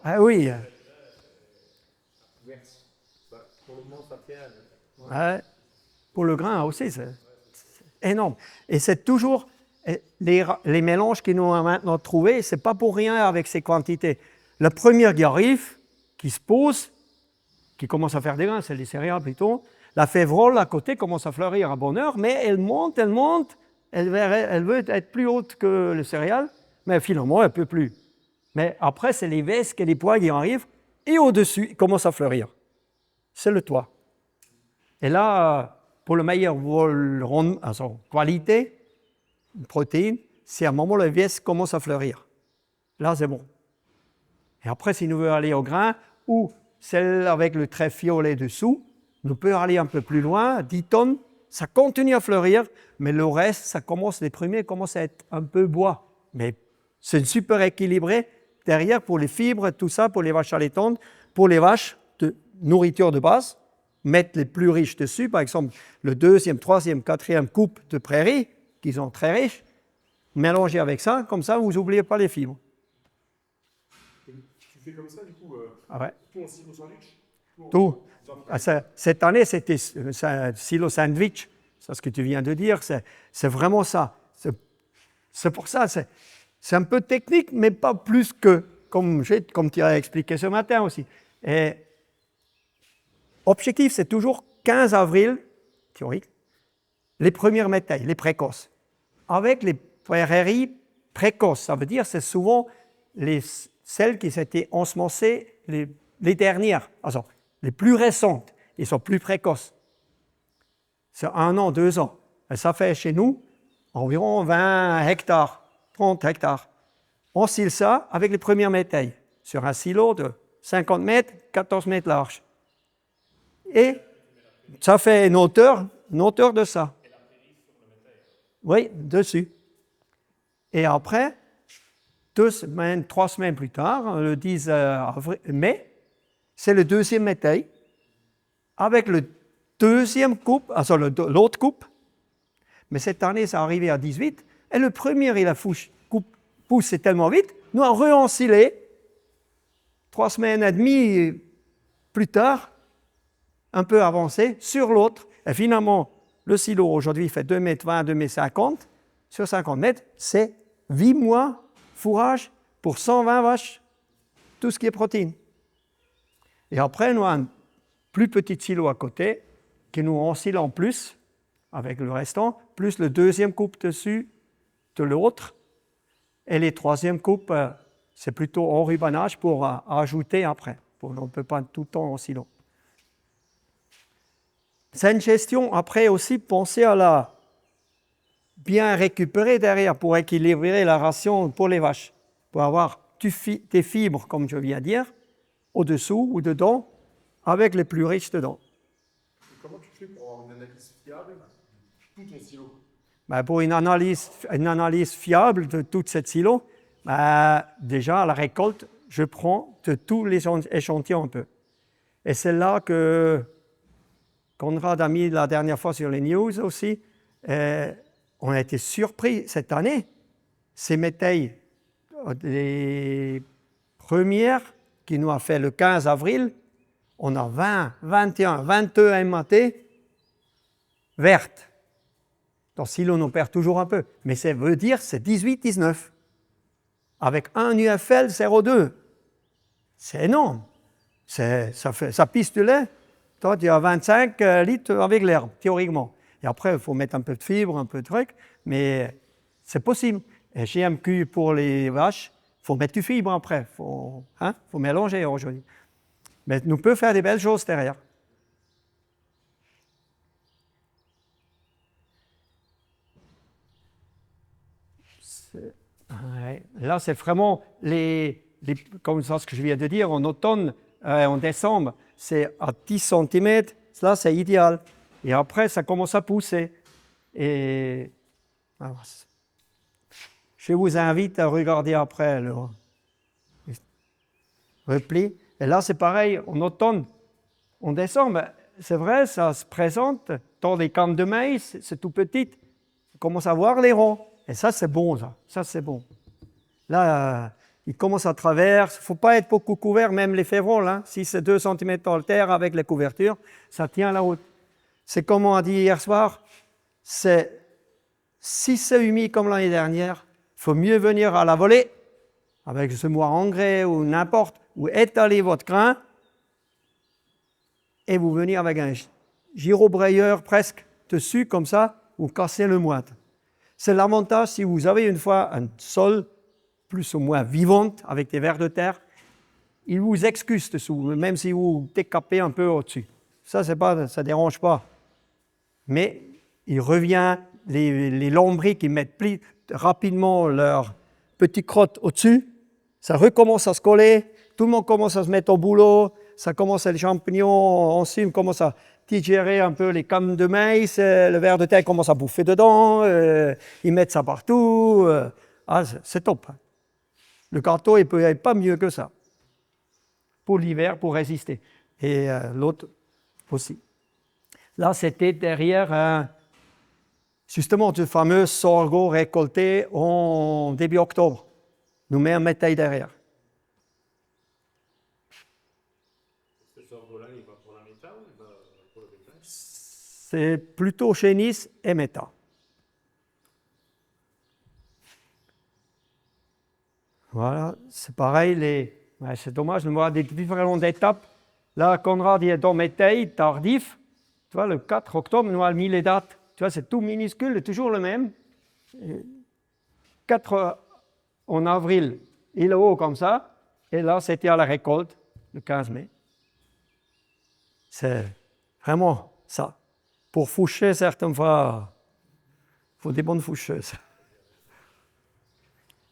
Ah oui. Pour le moment, ça tient. Ouais. Pour le grain aussi, c'est énorme. Et c'est toujours les mélanges qu'ils nous ont maintenant trouvés, ce n'est pas pour rien avec ces quantités. La première qui arrive, qui se pose, qui commence à faire des grains, c'est les céréales plutôt. La févrole à côté commence à fleurir à bonne heure, mais elle monte, elle veut être plus haute que les céréales, mais finalement elle ne peut plus. Mais après, c'est les vesques et les pois qui arrivent, et au-dessus, ils commencent à fleurir. C'est le toit. Et là, pour le meilleur qualité, protéines, c'est à un moment où les vesques commencent à fleurir. Là, c'est bon. Et après, si nous voulons aller au grain, ou celle avec le trait violet dessous, nous pouvons aller un peu plus loin, 10 tonnes, ça continue à fleurir, mais le reste, les premiers commencent à être un peu bois. Mais c'est super équilibré derrière pour les fibres, tout ça, pour les vaches allaitantes, pour les vaches de nourriture de base, mettre les plus riches dessus, par exemple le 2e, 3e, 4e coupe de prairie, qui sont très riches, mélangez avec ça, comme ça vous n'oubliez pas les fibres. Tu fais comme ça, du coup, Ah ouais. tout en silo sandwich? Tout. Cette année, c'était un silo sandwich, c'est ce que tu viens de dire, c'est vraiment ça. C'est pour ça, c'est un peu technique, mais pas plus que, comme tu as expliqué ce matin aussi. Et objectif, c'est toujours 15 avril, théorique, les premières métailles, les précoces. Avec les prairies précoces, ça veut dire c'est souvent celles qui s'étaient ensemencées les dernières, alors, les plus récentes, ils sont plus précoces. C'est 1 an, 2 ans. Et ça fait chez nous environ 20 hectares, 30 hectares. On scille ça avec les premières métailles sur un silo de 50 mètres, 14 mètres large. Et ça fait une hauteur de ça. Oui, dessus. Et après, 2 semaines, 3 semaines plus tard, le 10 mai, c'est le 2e métail, avec le 2e coupe, also l'autre coupe, mais cette année, ça arrivait à 18, et le premier, il a poussé tellement vite, nous avons re-ensilé 3 semaines et demie plus tard, un peu avancé, sur l'autre, et finalement, le silo aujourd'hui fait 2,20 m, 2,50 m, sur 50 mètres, c'est 8 mois fourrage pour 120 vaches. tout ce qui est protéines. Et après, nous avons un plus petit silo à côté qui nous oscille en plus avec le restant, plus le deuxième coupe dessus de l'autre. Et les troisièmes coupes, c'est plutôt enrubanage pour ajouter après. On ne peut pas tout le temps en silo. C'est une gestion, après aussi, penser à la bien récupérer derrière pour équilibrer la ration pour les vaches. Pour avoir des fibres, comme je viens de dire, au-dessous ou dedans, avec les plus riches dedans. Et comment tu fais pour avoir une analyse fiable de tout ton silo? Pour une analyse fiable de toute cette silo, déjà à la récolte, je prends de tous les échantillons un peu. Et c'est là que Conrad a mis la dernière fois sur les news aussi. On a été surpris cette année. Ces métailles, les premières qui nous a fait le 15 avril, on a 20, 21, 22 MAT vertes. Dans silo, on perd toujours un peu. Mais ça veut dire que c'est 18, 19. Avec un UFL 0,2. C'est énorme. Ça pisse du lait. Toi, tu as 25 litres avec l'herbe, théoriquement. Et après, il faut mettre un peu de fibre, un peu de truc. Mais c'est possible. Et GMQ pour les vaches, il faut mettre du fibre après. Il faut mélanger aujourd'hui. Mais nous pouvons faire des belles choses derrière. Là, c'est vraiment comme ça, ce que je viens de dire, en automne, en décembre, c'est à 10 cm, là, c'est idéal. Et après, ça commence à pousser. Et je vous invite à regarder après le repli. Et là, c'est pareil, en automne, en décembre, c'est vrai, ça se présente dans les camps de maïs, c'est tout petit. On commence à voir les ronds. Et ça, c'est bon, ça. Ça, c'est bon. Là, il commence à travers. Il ne faut pas être beaucoup couvert, même les févroles. Hein. Si c'est 2 cm dans le terre avec les couvertures, ça tient la route. C'est comme on a dit hier soir, si c'est humide comme l'année dernière, il faut mieux venir à la volée, avec ce semoir engrais ou n'importe, ou étaler votre grain, et vous venez avec un gyrobrayeur presque dessus, comme ça, vous cassez le moite. C'est l'avantage si vous avez une fois un sol plus ou moins vivant avec des vers de terre, il vous excuse dessous, même si vous décapez un peu au-dessus. Ça ne dérange pas. Mais il revient, les lombrics qui mettent plus rapidement leur petite crotte au-dessus, ça recommence à se coller, tout le monde commence à se mettre au boulot, ça commence, les champignons ensuite commencent à digérer un peu les cames de maïs, le ver de terre commence à bouffer dedans, ils mettent ça partout. C'est top. Le gâteau, il ne peut être pas mieux que ça. Pour l'hiver, pour résister. Et l'autre aussi. Là, c'était derrière, justement, ce fameux sorgho récolté en début octobre. Nous mettons un métail derrière. Ce sorgho-là, il va pour la méta ou il va pour le bétail? C'est plutôt chénis et méta. Voilà, c'est pareil, c'est dommage de voir des différentes étapes. Là, Conrad est dans métail tardif. Tu vois, le 4 octobre, nous avons mis les dates. Tu vois, c'est tout minuscule, toujours le même. 4 en avril, il est haut comme ça. Et là, c'était à la récolte, le 15 mai. C'est vraiment ça. Pour foucher, certaines fois, il faut des bonnes foucheuses.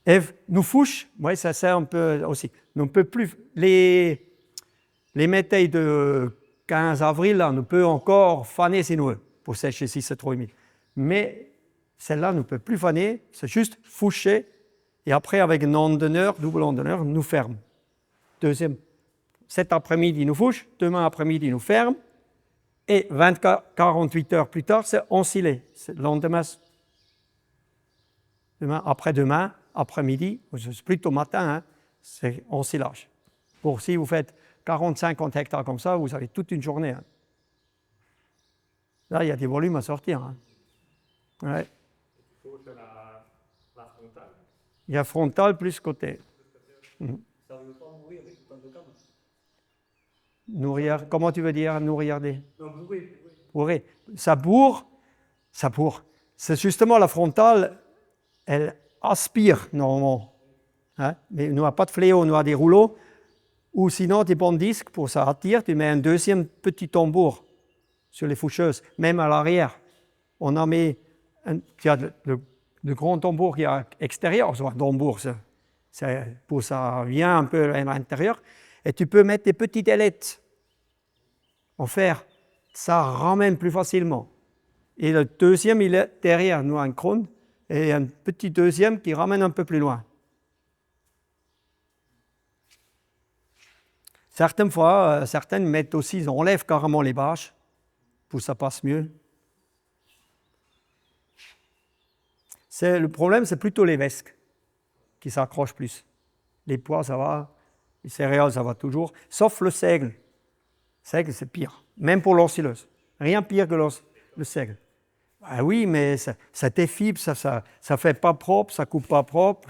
Et nous fouches, oui, ça sert un peu aussi. Nous ne peut plus, les métailles de 15 avril, là, nous peut encore faner si nous voulons, pour sécher si c'est trop humide. Mais celle-là, nous ne peut plus faner, c'est juste foucher. Et après, avec un endeneur, double endeneur, nous ferme. Deuxième, cet après-midi, nous fouche, demain après-midi, nous ferme. Et 48 heures plus tard, c'est ensilé. C'est le lendemain, après-demain, après-midi, c'est plutôt matin, hein, c'est ensilage. Pour si vous faites 40-50 hectares comme ça, vous avez toute une journée. Hein. Là, il y a des volumes à sortir. Hein. Ouais. Il faut faire la frontale. Il y a frontal plus côté. Ça ne veut pas mourir avec Nourrir, comment tu veux dire nourrir des... Non, bourré. Bourrer. Ça bourre. C'est justement la frontale, elle aspire normalement. Hein? Mais nous n'avons pas de fléau, nous avons des rouleaux. Ou sinon, des bons disques, pour ça attire, tu mets un deuxième petit tambour sur les foucheuses, même à l'arrière. On en met, tu as le grand tambour qui est à l'extérieur, soit un tambour, pour ça vient un peu à l'intérieur. Et tu peux mettre des petites ailettes en fer. Ça ramène plus facilement. Et le deuxième, il est derrière nous, un crâne, et un petit deuxième qui ramène un peu plus loin. Certaines fois, certaines mettent aussi, ils enlèvent carrément les bâches pour que ça passe mieux. Le problème, c'est plutôt les vesques qui s'accrochent plus. Les pois, ça va. Les céréales, ça va toujours. Sauf le seigle. Le seigle, c'est pire. Même pour l'ensileuse. Rien pire que le seigle. Ah oui, mais ça t'effibre, ça fait pas propre, ça coupe pas propre.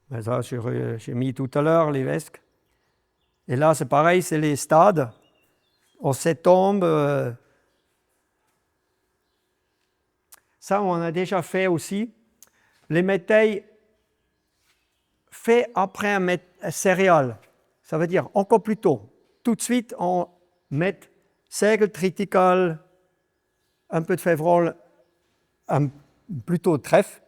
Ben ça, j'ai mis tout à l'heure les vesques. Et là, c'est pareil, c'est les stades. En septembre, ça, on a déjà fait aussi. Les métailles faits après un céréale. Ça veut dire encore plus tôt. Tout de suite, on met seigle, triticale, un peu de févrole, plutôt trèfle.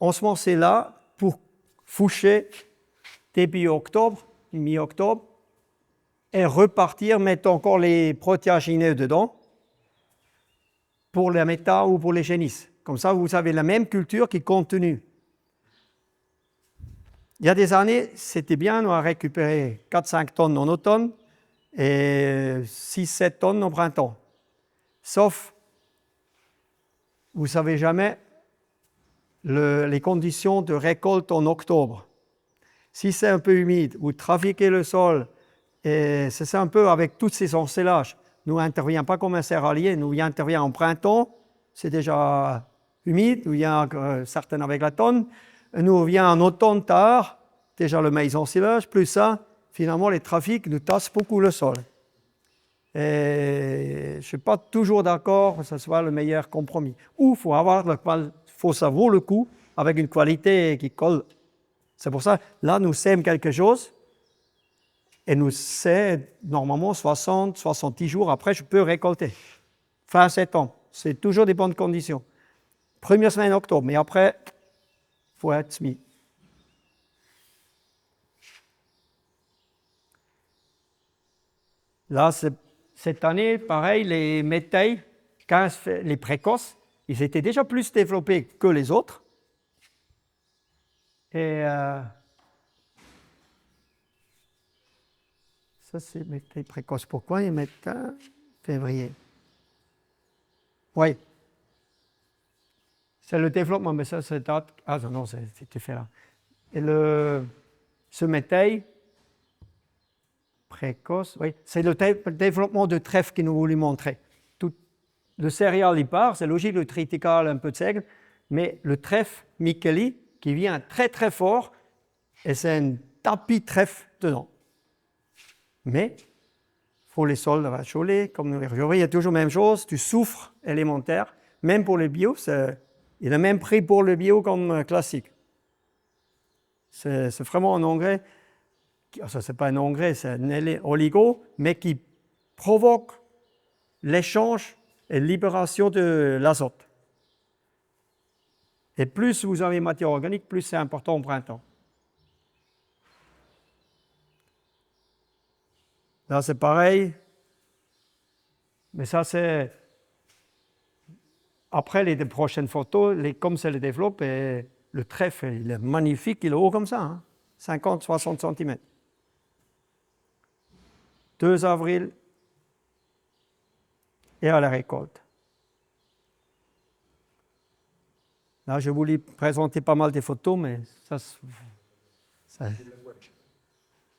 On se met là pour foucher début octobre, mi-octobre, et repartir, mettre encore les protéagineux dedans pour les méta ou pour les génisses. Comme ça, vous avez la même culture qui continue. Il y a des années, c'était bien, on a récupéré 4-5 tonnes en automne et 6-7 tonnes au printemps. Sauf, vous ne savez jamais les conditions de récolte en octobre. Si c'est un peu humide, vous trafiquez le sol, et c'est ça un peu avec tous ces ensilages. Nous n'intervient pas comme un céréalier, nous intervient en printemps, c'est déjà humide, nous vient certaines avec la tonne, nous vient en automne tard, déjà le maïs ensilage, plus ça, finalement les trafics nous tassent beaucoup le sol. Et je ne suis pas toujours d'accord que ce soit le meilleur compromis. Ou faut ça vaut le coup avec une qualité qui colle. C'est pour ça, là, nous sèmes quelque chose et nous c'est normalement 60-70 jours après, je peux récolter. Fin septembre, c'est toujours des bonnes conditions. Première semaine octobre, mais après, il faut être mis. Là, cette année, pareil, les métailles, les précoces, ils étaient déjà plus développés que les autres. Et ça, c'est métailles précoces. Pourquoi ils mettent février? Oui. C'est le développement, mais ça, c'est date. Ah non, c'était fait là. Et ce métail précoce, oui, c'est le développement de trèfle qui nous voulait montrer. Le céréal, il part, c'est logique, le triticale, un peu de seigle, mais le trèfle Micheli, qui vient très très fort, et c'est un tapis trèfle dedans. Mais, il faut les sols racholés, comme il y a toujours la même chose, du soufre élémentaire, même pour le bio, il a le même prix pour le bio comme classique. C'est vraiment un engrais, ça c'est pas un engrais, c'est un oligo, mais qui provoque l'échange et libération de l'azote. Et plus vous avez matière organique, plus c'est important au printemps. Là, c'est pareil. Mais ça, c'est... Après les prochaines photos, comme ça le développe, et le trèfle, il est magnifique, il est haut comme ça, hein, 50-60 cm. 2 avril et à la récolte. Là, je voulais présenter pas mal de photos, mais ça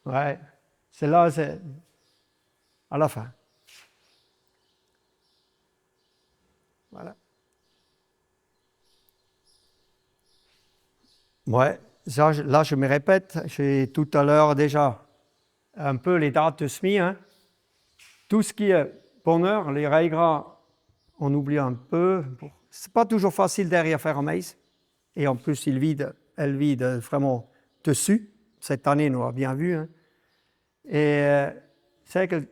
ouais, c'est là, c'est à la fin. Voilà. Ouais, là, je me répète, j'ai tout à l'heure déjà un peu les dates de semis. Hein. Tout ce qui est bonheur, les rails gras, on oublie un peu. C'est pas toujours facile derrière faire un maïs. Et en plus, elle vide vraiment dessus. Cette année, nous avons bien vu. Hein. Et c'est que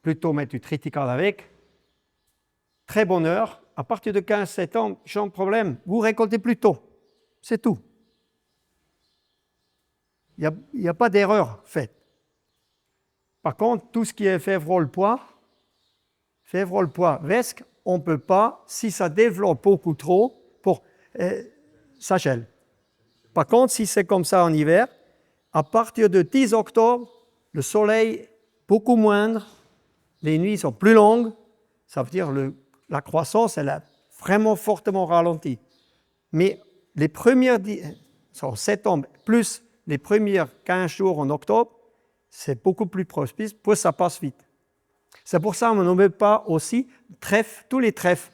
plutôt mettre du triticale avec. Très bonheur. À partir de 15 septembre, sans problème, vous récoltez plus tôt. C'est tout. Il n'y a pas d'erreur faite. Par contre, tout ce qui est févrole-pois, vesque, on ne peut pas, si ça développe beaucoup trop, ça gèle. Par contre, si c'est comme ça en hiver, à partir de 10 octobre, le soleil est beaucoup moindre, les nuits sont plus longues, ça veut dire la croissance, elle a vraiment fortement ralenti. Mais les premières, en septembre, plus les premiers 15 jours en octobre, c'est beaucoup plus propice, puis ça passe vite. C'est pour ça qu'on ne met pas aussi tous les trèfles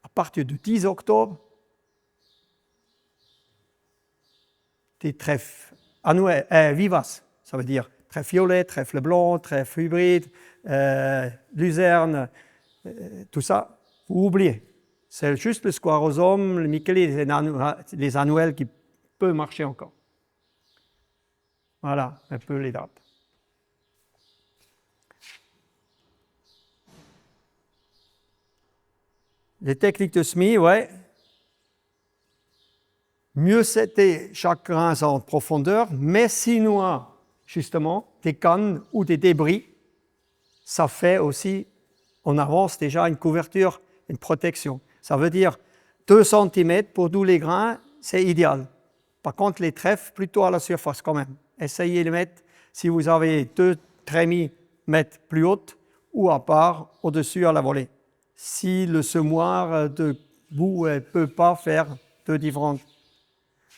à partir du 10 octobre, des trèfles vivaces, ça veut dire trèfle violet, trèfle blanc, trèfle hybride, luzerne, tout ça, vous oubliez. C'est juste le squarosome, le micheli, les annuels qui peuvent marcher encore. Voilà un peu les dates. Les techniques de semis, ouais. Mieux c'était chaque grain en profondeur, mais sinon, justement, des cannes ou des débris, ça fait aussi, on avance déjà une couverture, une protection. Ça veut dire 2 cm pour tous les grains, c'est idéal. Par contre, les trèfles, plutôt à la surface quand même. Essayez de mettre, si vous avez 2 trémies, mettre plus hautes ou à part, au-dessus à la volée. Si le semoir de boue ne peut pas faire de différentes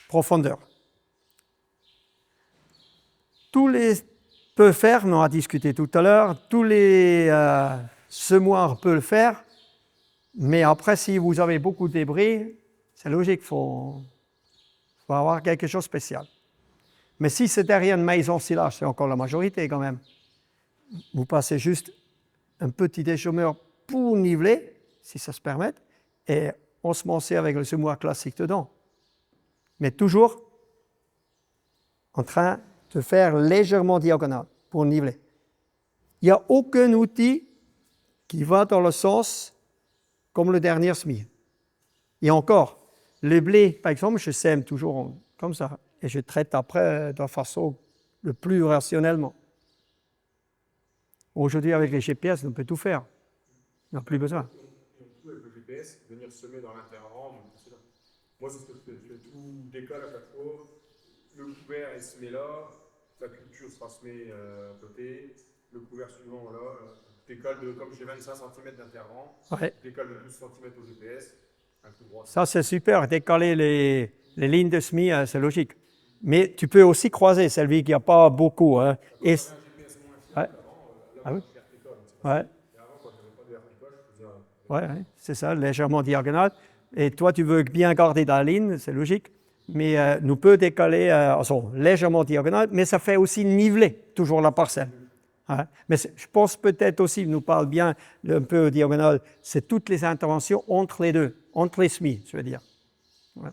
profondeurs. Tous les peuvent faire, on a discuté tout à l'heure, tous les semoirs peuvent le faire, mais après, si vous avez beaucoup de débris, c'est logique, il faut avoir quelque chose de spécial. Mais si c'est derrière une maïs en silage, c'est encore la majorité quand même. Vous passez juste un petit déchaumeur pour niveler, si ça se permet, et ensemencer avec le semoir classique dedans. Mais toujours en train de faire légèrement diagonale pour niveler. Il n'y a aucun outil qui va dans le sens comme le dernier semis. Et encore, le blé, par exemple, je sème toujours comme ça et je traite après de la façon le plus rationnellement. Aujourd'hui, avec les GPS, on peut tout faire. On n'a plus besoin. Et on peut, avec le GPS, venir semer dans l'interrang. Moi, c'est ce que je fais. Je fais tout décolle à chaque fois. Le couvert est semé là. La culture sera semée à côté. Le couvert suivant, là. Décolle comme j'ai 25 cm d'interrang. Ouais. Décolle de 12 cm au GPS. Un coup droit. Ça, c'est super. Décaler les lignes de semis, c'est logique. Mais tu peux aussi croiser celui qui n'a pas beaucoup. Hein. Et... Ouais. Ah oui? Ouais. Ouais, c'est ça, légèrement diagonale. Et toi, tu veux bien garder ta ligne, c'est logique. Mais nous peut décaler légèrement diagonale, mais ça fait aussi niveler toujours la parcelle. Hein? Mais je pense peut-être aussi, nous parle bien un peu diagonale, c'est toutes les interventions entre les deux, entre les semis, je veux dire. Ouais.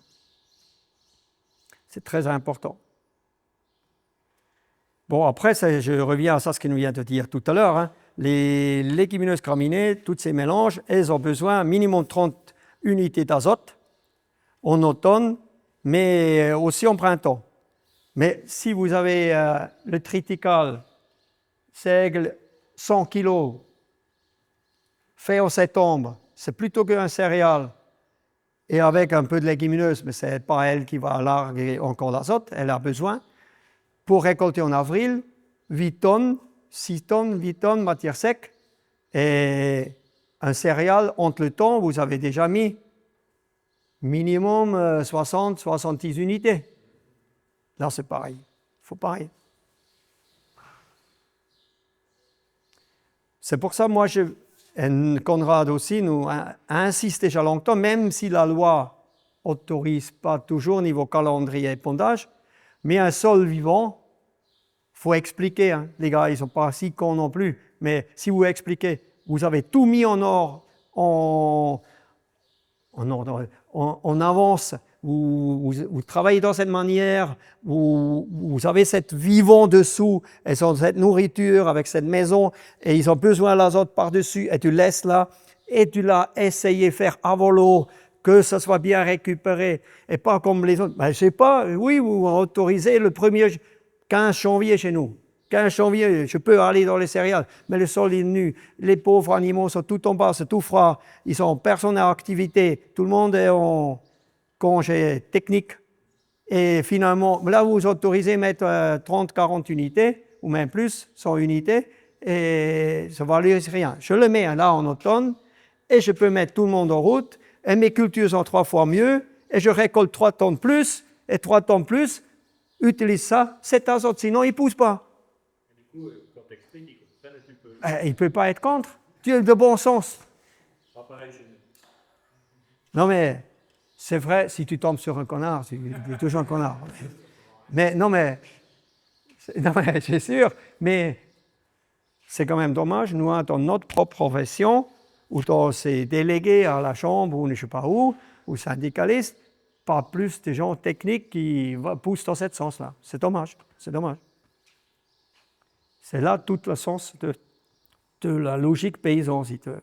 C'est très important. Bon, après, je reviens à ça, ce que nous vient de dire tout à l'heure. Hein. Les légumineuses graminées, tous ces mélanges, elles ont besoin minimum 30 unités d'azote en automne, mais aussi en printemps. Mais si vous avez le triticale, seigle, 100 kg, fait en septembre, c'est plutôt qu'un céréal, et avec un peu de légumineuse, mais ce n'est pas elle qui va larguer encore l'azote, elle a besoin. Pour récolter en avril, 8 tonnes, 6 tonnes, 8 tonnes, matière sec. Et un céréal, entre le temps, vous avez déjà mis minimum 60, 70 unités. Là, c'est pareil. Il faut pareil. C'est pour ça, moi, et Conrad aussi, nous insiste déjà longtemps, même si la loi autorise pas toujours niveau calendrier et épandage, mais un sol vivant, faut expliquer, hein. Les gars, ils ne sont pas si cons non plus, mais si vous expliquez, vous avez tout mis en ordre, en avance, vous travaillez dans cette manière, vous avez cette vivant dessous, elles ont cette nourriture avec cette maison, et ils ont besoin de l'azote par-dessus, et tu laisses là, et tu l'as essayé de faire avant l'eau, que ça soit bien récupéré, et pas comme les autres. Ben, je sais pas, oui, vous autorisez le 15 janvier chez nous. 15 janvier, je peux aller dans les céréales, mais le sol est nu, les pauvres animaux sont tout en bas, c'est tout froid, ils sont personne en activité, tout le monde est en congé technique. Et finalement, là, vous autorisez à mettre 30-40 unités, ou même plus, 100 unités, et ça ne valise rien. Je le mets là en automne, et je peux mettre tout le monde en route, et mes cultures sont 3 fois mieux, et je récolte 3 tonnes plus, et 3 tonnes plus, utilise ça, cet azote, sinon il ne pousse pas. Du coup, quand tu expliques, ils comprennent un petit peu. Il ne peut pas être contre. Tu as de bon sens. Pas pareil chez nous. Non mais, c'est vrai, si tu tombes sur un connard, tu es toujours un connard. Mais non mais, c'est sûr, mais c'est quand même dommage, nous, dans notre propre profession, où c'est délégué à la chambre, ou je ne sais pas où, ou syndicaliste, pas plus de gens techniques qui poussent dans ce sens-là. C'est dommage, c'est dommage. C'est là tout le sens de la logique paysan, si tu veux.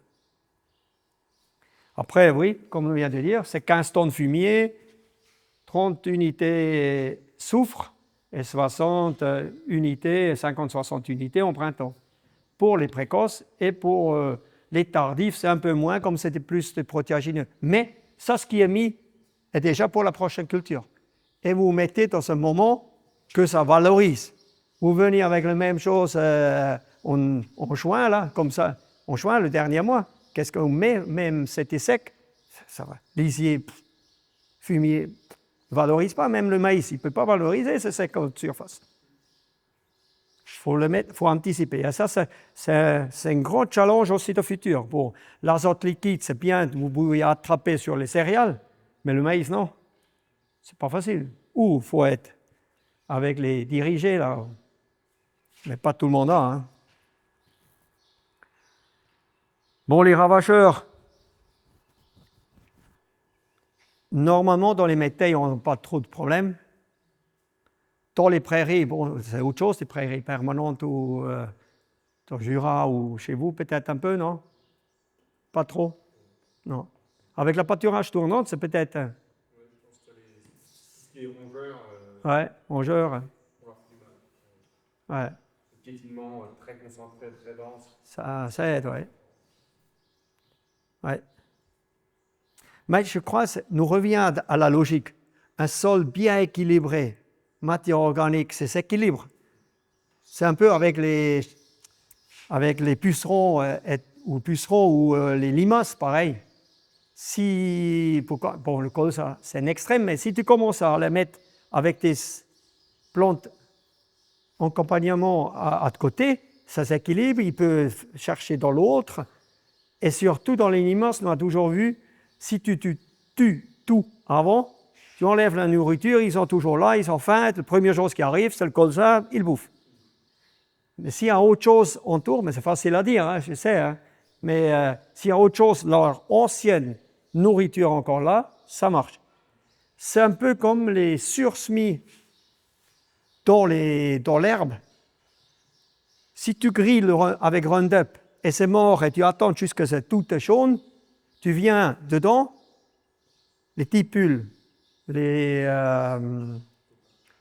Après, oui, comme on vient de dire, c'est 15 tonnes fumier, 30 unités soufre et 60 unités, 50-60 unités en printemps. Pour les précoces et pour les tardifs, c'est un peu moins, comme c'était plus de protéagineux. Mais ça, ce qui est mis, est déjà pour la prochaine culture. Et vous mettez dans ce moment que ça valorise. Vous venez avec la même chose en juin, là, comme ça, en juin, le dernier mois. Qu'est-ce qu'on met, même c'était sec, ça va. Lisier, fumier, ne valorise pas, même le maïs, il ne peut pas valoriser ce sec en surface. Il faut le mettre, faut anticiper. Et ça, c'est un grand challenge aussi de futur. Pour l'azote liquide, c'est bien, vous pouvez attraper sur les céréales, mais le maïs, non. C'est pas facile. Ou il faut être avec les dirigés, là. Mais pas tout le monde a. Hein. Bon, les ravageurs, normalement, dans les métayers, on n'a pas trop de problèmes. Dans les prairies, bon, c'est autre chose, les prairies permanentes ou dans le Jura ou chez vous, peut-être un peu, non? Pas trop? Non. Avec la pâturage tournante, c'est peut-être... Ouais, je pense que les rongeurs, ouais, rongeurs. on leur fait du mal. Ouais. Ce piétinement très concentré, très dense. Ça aide, oui. Ouais. Mais je crois que nous revient à la logique. Un sol bien équilibré, matière organique, c'est s'équilibre. C'est un peu avec les pucerons ou les limaces, pareil. Bon, le colza, c'est un extrême, mais si tu commences à les mettre avec tes plantes en accompagnement à de côté, ça s'équilibre, il peut chercher dans l'autre. Et surtout dans les limaces, on a toujours vu, si tu tues tout avant, tu enlèves la nourriture, ils sont toujours là, ils ont faim, la première chose qui arrive, c'est le colza, ils bouffent. Mais s'il y a autre chose autour, mais c'est facile à dire, hein, je sais, hein, mais s'il y a autre chose, leur ancienne nourriture encore là, ça marche. C'est un peu comme les sursemis dans l'herbe. Si tu grilles avec Roundup et c'est mort et tu attends jusqu'à ce que tout est jaune, tu viens dedans, les tipules, les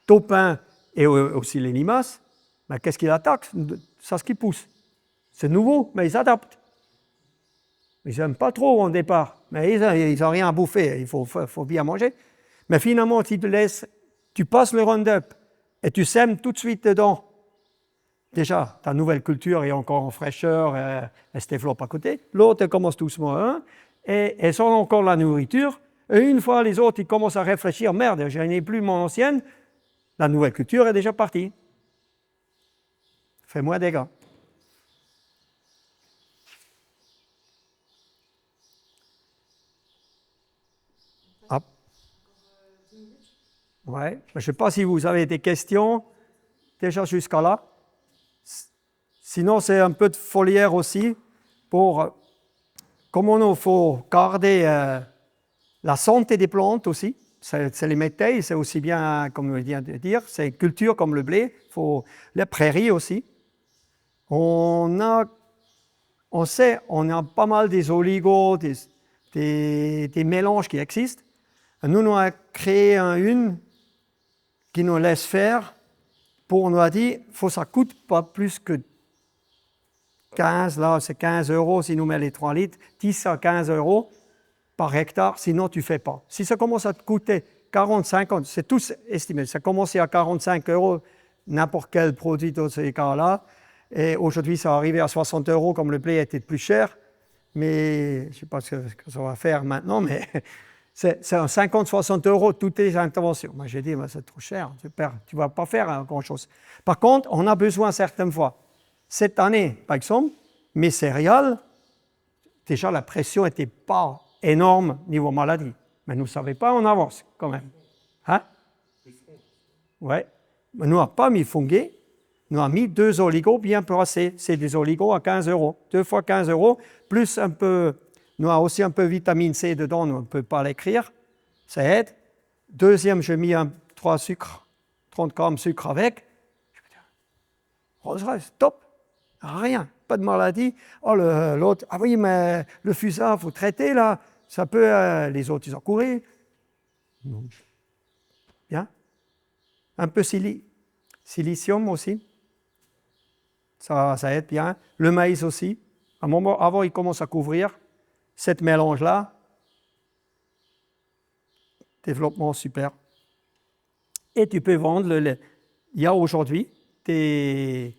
taupins et aussi les limaces, ben, qu'est-ce qu'ils attaquent? C'est ce qui pousse. C'est nouveau, mais ils s'adaptent. Ils n'aiment pas trop au départ, mais ils n'ont rien à bouffer, il faut bien manger. Mais finalement, tu passes le Roundup et tu sèmes tout de suite dedans. Déjà, ta nouvelle culture est encore en fraîcheur, elle se développe à côté. L'autre, elle commence doucement, hein, et elles ont encore la nourriture. Et une fois, les autres, ils commencent à réfléchir, merde, je n'ai plus mon ancienne, la nouvelle culture est déjà partie. Fait moins de dégâts. Ouais. Je ne sais pas si vous avez des questions déjà jusqu'à là. Sinon, c'est un peu de foliaire aussi pour comment il faut garder la santé des plantes aussi. C'est les métayers, c'est aussi bien, comme je viens de dire, c'est culture comme le blé, les prairies aussi. On a pas mal des oligos, des mélanges qui existent. Nous, on a créé une qui nous laisse faire pour nous a dit, ça ne coûte pas plus que 15, là c'est 15 € si nous met les 3 litres, 10 à 15 € par hectare, sinon tu ne fais pas. Si ça commence à te coûter 40, 50, c'est tous estimé, ça commence à 45 € n'importe quel produit dans ces cas-là, et aujourd'hui ça arrivé à 60 € comme le blé était plus cher, mais je ne sais pas ce que ça va faire maintenant, mais c'est 50-60 € toutes les interventions. Moi j'ai dit, c'est trop cher, tu ne vas pas faire grand-chose. Par contre, on a besoin certaines fois. Cette année, par exemple, mes céréales, déjà la pression n'était pas énorme niveau maladie, mais nous ne savions pas en avance quand même. Hein? Ouais. Mais nous n'avons pas mis fungi, nous avons mis 2 oligos bien placés. C'est des oligos à 15 €. 2 fois 15 €, plus un peu, nous avons aussi un peu vitamine C dedans, nous on ne peut pas l'écrire, ça aide. Deuxième, j'ai mis 30 grammes de sucre avec. Rose, top, rien, pas de maladie. Oh, l'autre, ah oui, mais le fusain, il faut traiter là, ça peut, les autres, ils ont couru. Bien. Un peu silicium aussi, ça aide bien. Le maïs aussi, à un moment, avant il commence à couvrir, cette mélange-là, développement super. Et tu peux vendre il y a aujourd'hui des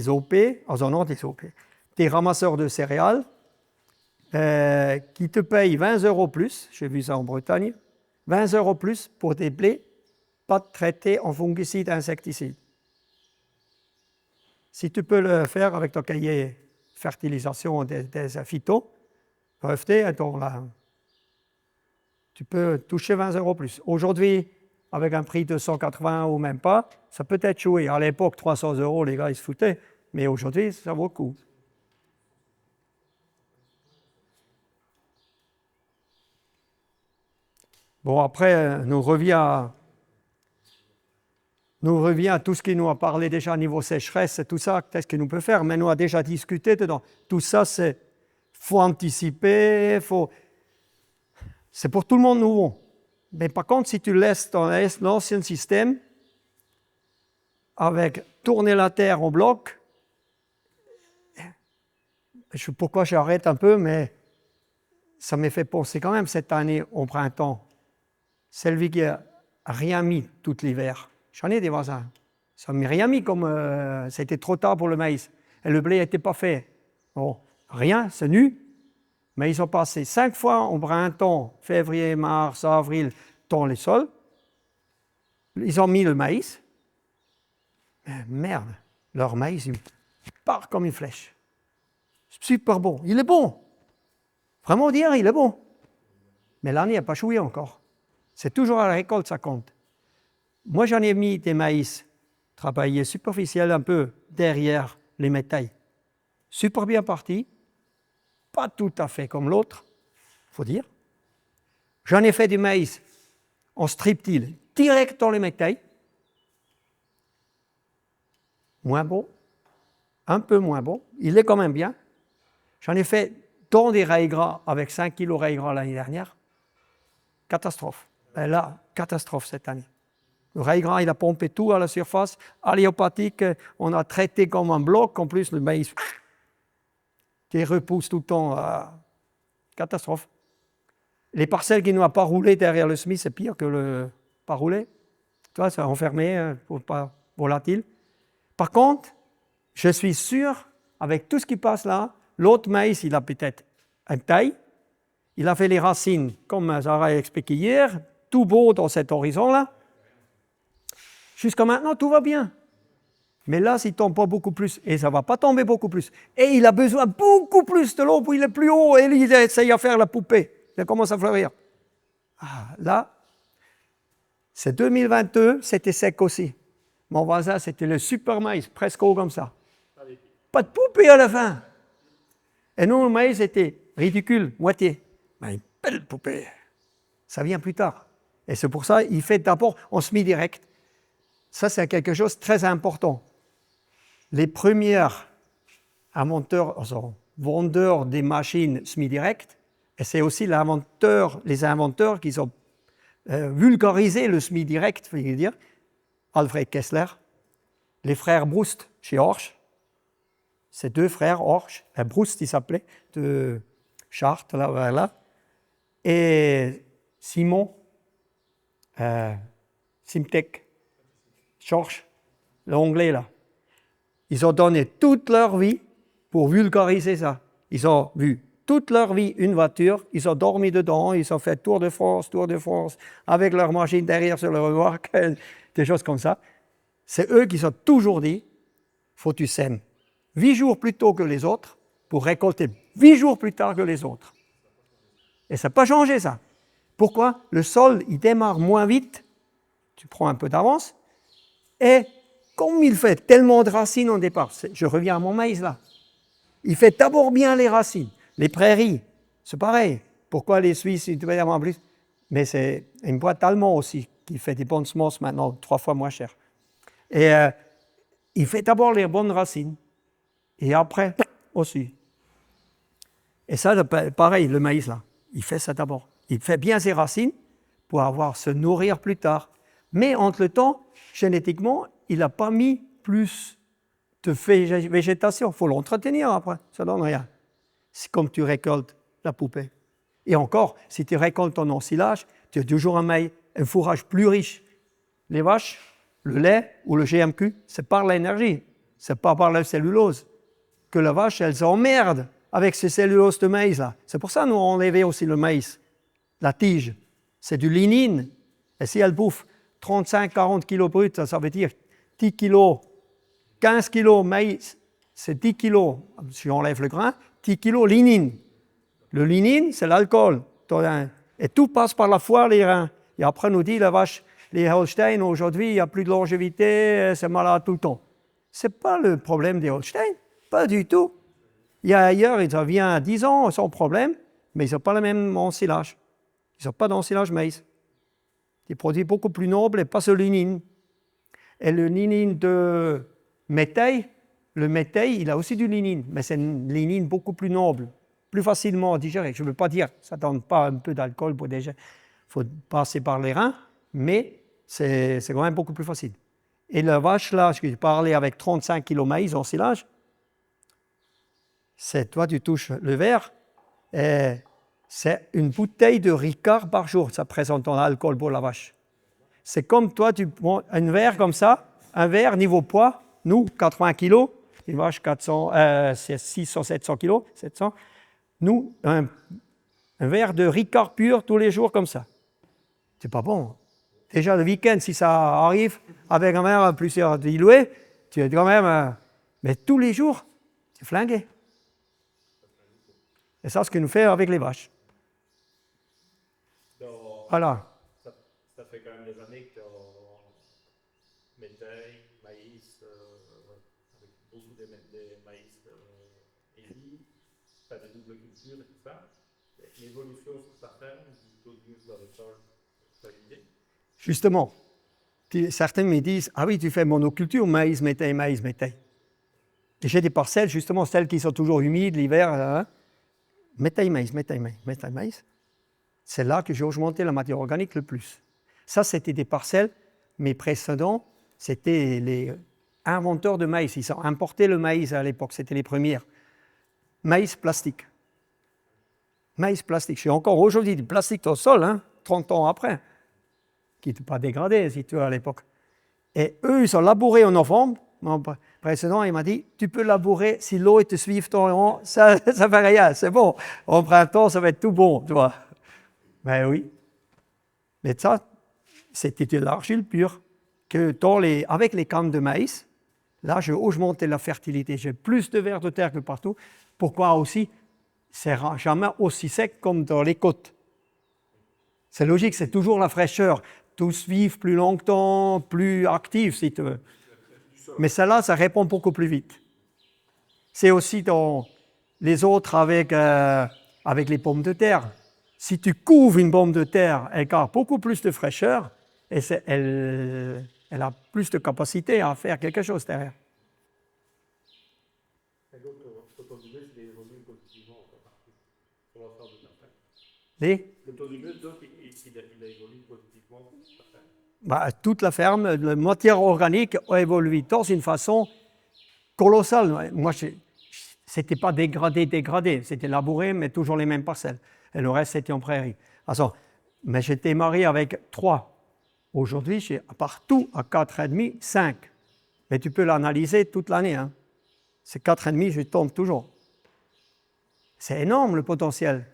OP, des ramasseurs de céréales qui te payent 20 € plus, j'ai vu ça en Bretagne, 20 € plus pour des blés pas traités en fongicides, insecticides. Si tu peux le faire avec ton cahier fertilisation des phytos, tu peux toucher 20 € plus. Aujourd'hui, avec un prix de 180 ou même pas, ça peut être joué. À l'époque, 300 €, les gars, ils se foutaient. Mais aujourd'hui, ça vaut le coup. Bon, après, nous revient à tout ce qui nous a parlé déjà au niveau sécheresse, tout ça, qu'est-ce qu'il nous peut faire. Mais nous a déjà discuté dedans. Tout ça, faut anticiper, c'est pour tout le monde nouveau. Mais par contre, si tu laisses l'ancien système avec tourner la terre en bloc, pourquoi j'arrête un peu, mais ça m'a fait penser quand même cette année au printemps. Celle qui n'a rien mis tout l'hiver. J'en ai des voisins. Ça ne m'a rien mis comme c'était trop tard pour le maïs. Et le blé n'était pas fait. Bon, rien, c'est nu. Mais ils ont passé 5 fois au printemps, février, mars, avril, dans les sols. Ils ont mis le maïs. Mais merde, leur maïs, il part comme une flèche. Super bon. Il est bon. Vraiment dire, il est bon. Mais l'année n'a pas choué encore. C'est toujours à la récolte, ça compte. Moi, j'en ai mis des maïs travaillés superficiels un peu derrière les métailles. Super bien parti. Pas tout à fait comme l'autre, il faut dire. J'en ai fait du maïs en striptil, direct dans les métailles. Moins bon, un peu moins bon. Il est quand même bien. J'en ai fait dans des rails gras avec 5 kg rails gras l'année dernière. Catastrophe. Et là, catastrophe cette année. Le rail gras, il a pompé tout à la surface. Alliopathique, on a traité comme un bloc. En plus, le maïs qui repousse tout le temps. Catastrophe. Les parcelles qui n'ont pas roulé derrière le semis, c'est pire que le pas roulé. Tu vois, c'est enfermé, pas volatile. Par contre, je suis sûr, avec tout ce qui passe là, l'autre maïs, il a peut-être une taille. Il a fait les racines, comme Zara a expliqué hier, tout beau dans cet horizon-là. Jusqu'à maintenant, tout va bien. Mais là, s'il ne tombe pas beaucoup plus, et ça ne va pas tomber beaucoup plus, et il a besoin beaucoup plus de l'eau, puis il est plus haut, et il essaye à faire la poupée. Il commence à fleurir. Là, C'est 2022, c'était sec aussi. Mon voisin, c'était le super maïs, presque haut comme ça. Pas de poupée à la fin. Et nous, le maïs était ridicule, moitié. Mais une belle poupée. Ça vient plus tard. Et c'est pour ça qu'il fait d'abord en semi-direct. Ça, c'est quelque chose de très important. Les premiers vendeurs des machines semi-direct, et c'est aussi les inventeurs qui ont vulgarisé le semi-direct, il faut dire, Alfred Kessler, les frères Broust chez Horsch, ces deux frères, Horsch, Broust il s'appelait, de Chartres, là, vers là, et Simon, Simtek, Schorsch, l'anglais là. Ils ont donné toute leur vie pour vulgariser ça. Ils ont vu toute leur vie une voiture, ils ont dormi dedans, ils ont fait Tour de France, avec leur machine derrière sur le remorque, des choses comme ça. C'est eux qui ont toujours dit, faut que tu sèmes 8 jours plus tôt que les autres pour récolter 8 jours plus tard que les autres. Et ça n'a pas changé ça. Pourquoi? Le sol, il démarre moins vite, tu prends un peu d'avance, et comme il fait tellement de racines au départ, je reviens à mon maïs là, il fait d'abord bien les racines. Les prairies, c'est pareil. Pourquoi les Suisses, ils devaient avoir plus? Mais c'est une boîte allemande aussi qui fait des bonnes semences maintenant, 3 fois moins cher. Et il fait d'abord les bonnes racines. Et après, aussi. Et ça, pareil, le maïs là, il fait ça d'abord. Il fait bien ses racines pour se nourrir plus tard. Mais entre le temps, génétiquement, il n'a pas mis plus de végétation. Il faut l'entretenir après, ça ne donne rien. C'est comme tu récoltes la poupée. Et encore, si tu récoltes ton ensilage, tu as toujours un fourrage plus riche. Les vaches, le lait ou le GMQ, c'est par l'énergie, c'est pas par la cellulose. Que la vache, elle s'emmerde avec ces celluloses de maïs là. C'est pour ça que nous on enlevait aussi le maïs. La tige, c'est du lignine. Et si elle bouffe 35-40 kilos bruts, ça veut dire 10 kilos, 15 kilos maïs, c'est 10 kilos, si on enlève le grain, 10 kilos lignine. Le lignine, c'est l'alcool. Et tout passe par la foie, les reins. Et après, nous dit la vache, les Holstein, aujourd'hui, il n'y a plus de longévité, c'est malade tout le temps. Ce n'est pas le problème des Holstein, pas du tout. Il y a ailleurs, ils reviennent à 10 ans sans problème, mais ils n'ont pas le même ensilage. Ils n'ont pas d'ensilage maïs. Des produits beaucoup plus nobles et pas ce lignine. Et le lignine de métail, le métail, il a aussi du lignine, mais c'est une lignine beaucoup plus noble, plus facilement digérée. Je ne veux pas dire, ça ne donne pas un peu d'alcool pour digérer. Il faut passer par les reins, mais c'est quand même beaucoup plus facile. Et la vache, là, je parlais avec 35 kg maïs en silage, c'est toi, tu touches le verre, et c'est une bouteille de Ricard par jour, ça présente ton alcool pour la vache. C'est comme toi, tu prends un verre comme ça, un verre niveau poids, nous, 80 kg, une vache 600, 700 kg, 700. Nous, un verre de Ricard pur tous les jours comme ça. C'est pas bon. Déjà le week-end, si ça arrive, avec un verre plusieurs dilué, tu es quand même... mais tous les jours, tu es flingué. Et ça, c'est ce que nous fait avec les vaches. Voilà. Ça fait quand même des années que tu as métail, maïs, avec beaucoup de maïs élis, tu as des doubles cultures et tout ça. L'évolution sur ta ferme, du produit dans le sol, tu as une idée? Justement, certains me disent, ah oui, tu fais monoculture, maïs, métail, maïs, métail. Et j'ai des parcelles, justement, celles qui sont toujours humides l'hiver, hein, métail, maïs, métail, maïs, métail, maïs. C'est là que j'ai augmenté la matière organique le plus. Ça, c'était des parcelles, mes précédents, c'était les inventeurs de maïs. Ils ont importé le maïs à l'époque, c'était les premières. Maïs plastique. Maïs plastique. J'ai encore aujourd'hui du plastique au sol, hein, 30 ans après, qui n'était pas dégradé, si tu veux, à l'époque. Et eux, ils ont labouré en novembre. Mon précédent, il m'a dit, tu peux labourer si l'eau te suit ton rang, ça ne fait rien, c'est bon. Au printemps, ça va être tout bon, tu vois. Ben oui. Mais ça, c'était de l'argile pure. Que avec les cannes de maïs, là, j'ai augmenté la fertilité. J'ai plus de vers de terre que partout. Pourquoi aussi? C'est jamais aussi sec comme dans les côtes. C'est logique, c'est toujours la fraîcheur. tous vivent plus longtemps, plus actifs, si tu veux. Mais celle-là, ça répond beaucoup plus vite. C'est aussi dans les autres avec les pommes de terre. Si tu couves une pomme de terre, elle garde beaucoup plus de fraîcheur et elle a plus de capacité à faire quelque chose derrière. Et donc, le taux d'humus, il évolue positivement partout. On va faire de la terre. Le taux d'humus, donc, il évolue positivement partout. Toute la ferme, la matière organique a évolué dans une façon colossale. Moi, c'était pas dégradé, c'était labouré, mais toujours les mêmes parcelles. Et le reste, c'était en prairie. Alors, mais j'étais marié avec 3. Aujourd'hui, j'ai partout à 4,5, 5. Mais tu peux l'analyser toute l'année. Hein. C'est 4,5, je tombe toujours. C'est énorme le potentiel.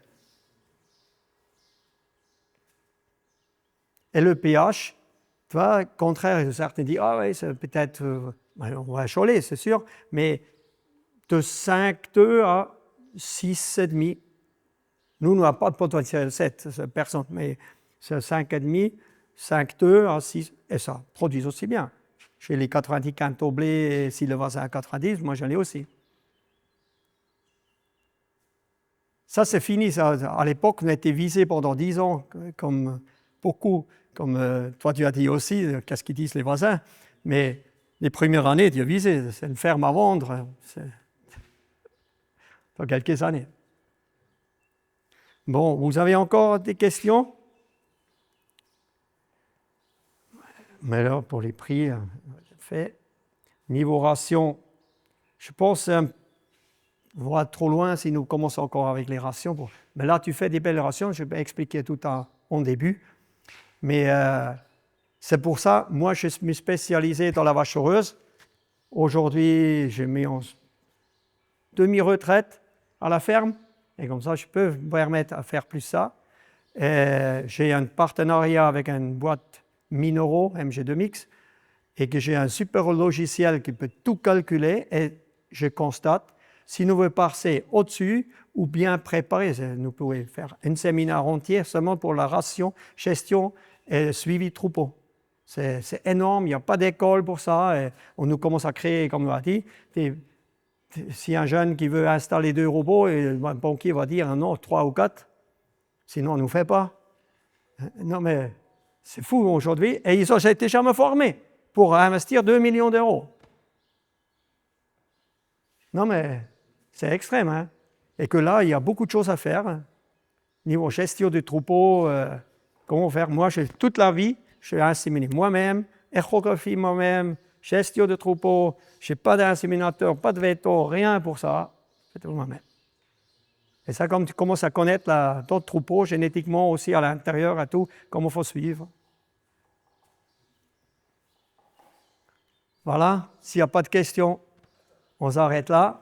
Et le pH, tu vois, contraire, certains disent, ah oui, c'est peut-être, on va choler, c'est sûr, mais de 5,2 à 6,5. Nous n'avons pas de potentiel 7, personne, mais c'est 5,5, 5,2 à 6, et ça produit aussi bien. J'ai les 90 quintes au blé, et si le voisin a 90, moi j'en ai aussi. Ça, c'est fini. Ça. À l'époque, on était visé pendant 10 ans, comme beaucoup, comme toi tu as dit aussi, qu'est-ce qu'ils disent les voisins, mais les premières années, tu as visé, c'est une ferme à vendre, dans quelques années. Bon, vous avez encore des questions? Mais là, pour les prix, fait. Niveau ration, je pense qu'on va trop loin si nous commençons encore avec les rations. Mais là, tu fais des belles rations, je vais expliquer tout en début. Mais c'est pour ça, moi, je me suis spécialisé dans la vache heureuse. Aujourd'hui, j'ai mis en demi-retraite à la ferme. Et comme ça, je peux me permettre à faire plus ça. J'ai un partenariat avec une boîte Minoro, MG2Mix, et que j'ai un super logiciel qui peut tout calculer. Et je constate, si nous voulons passer au-dessus ou bien préparer, nous pouvons faire un séminaire entier seulement pour la ration, gestion et suivi troupeau. C'est énorme, il n'y a pas d'école pour ça. Et on nous commence à créer, comme on a dit, si un jeune qui veut installer 2 robots, et le banquier va dire non, 3 ou 4, sinon on ne nous fait pas. Non mais c'est fou aujourd'hui. Et ils ont déjà me formé pour investir 2 millions d'euros. Non mais c'est extrême. Hein? Et que là, il y a beaucoup de choses à faire. Niveau gestion du troupeau, comment faire? Moi, toute la vie, je suis inséminé moi-même, échographie moi-même, gestion de troupeau, je n'ai pas d'inséminateur, pas de veto, rien pour ça. C'est tout moi-même. Et ça, comme tu commences à connaître d'autres troupeaux, génétiquement aussi à l'intérieur et tout, comment il faut suivre. Voilà, s'il n'y a pas de questions, on s'arrête là.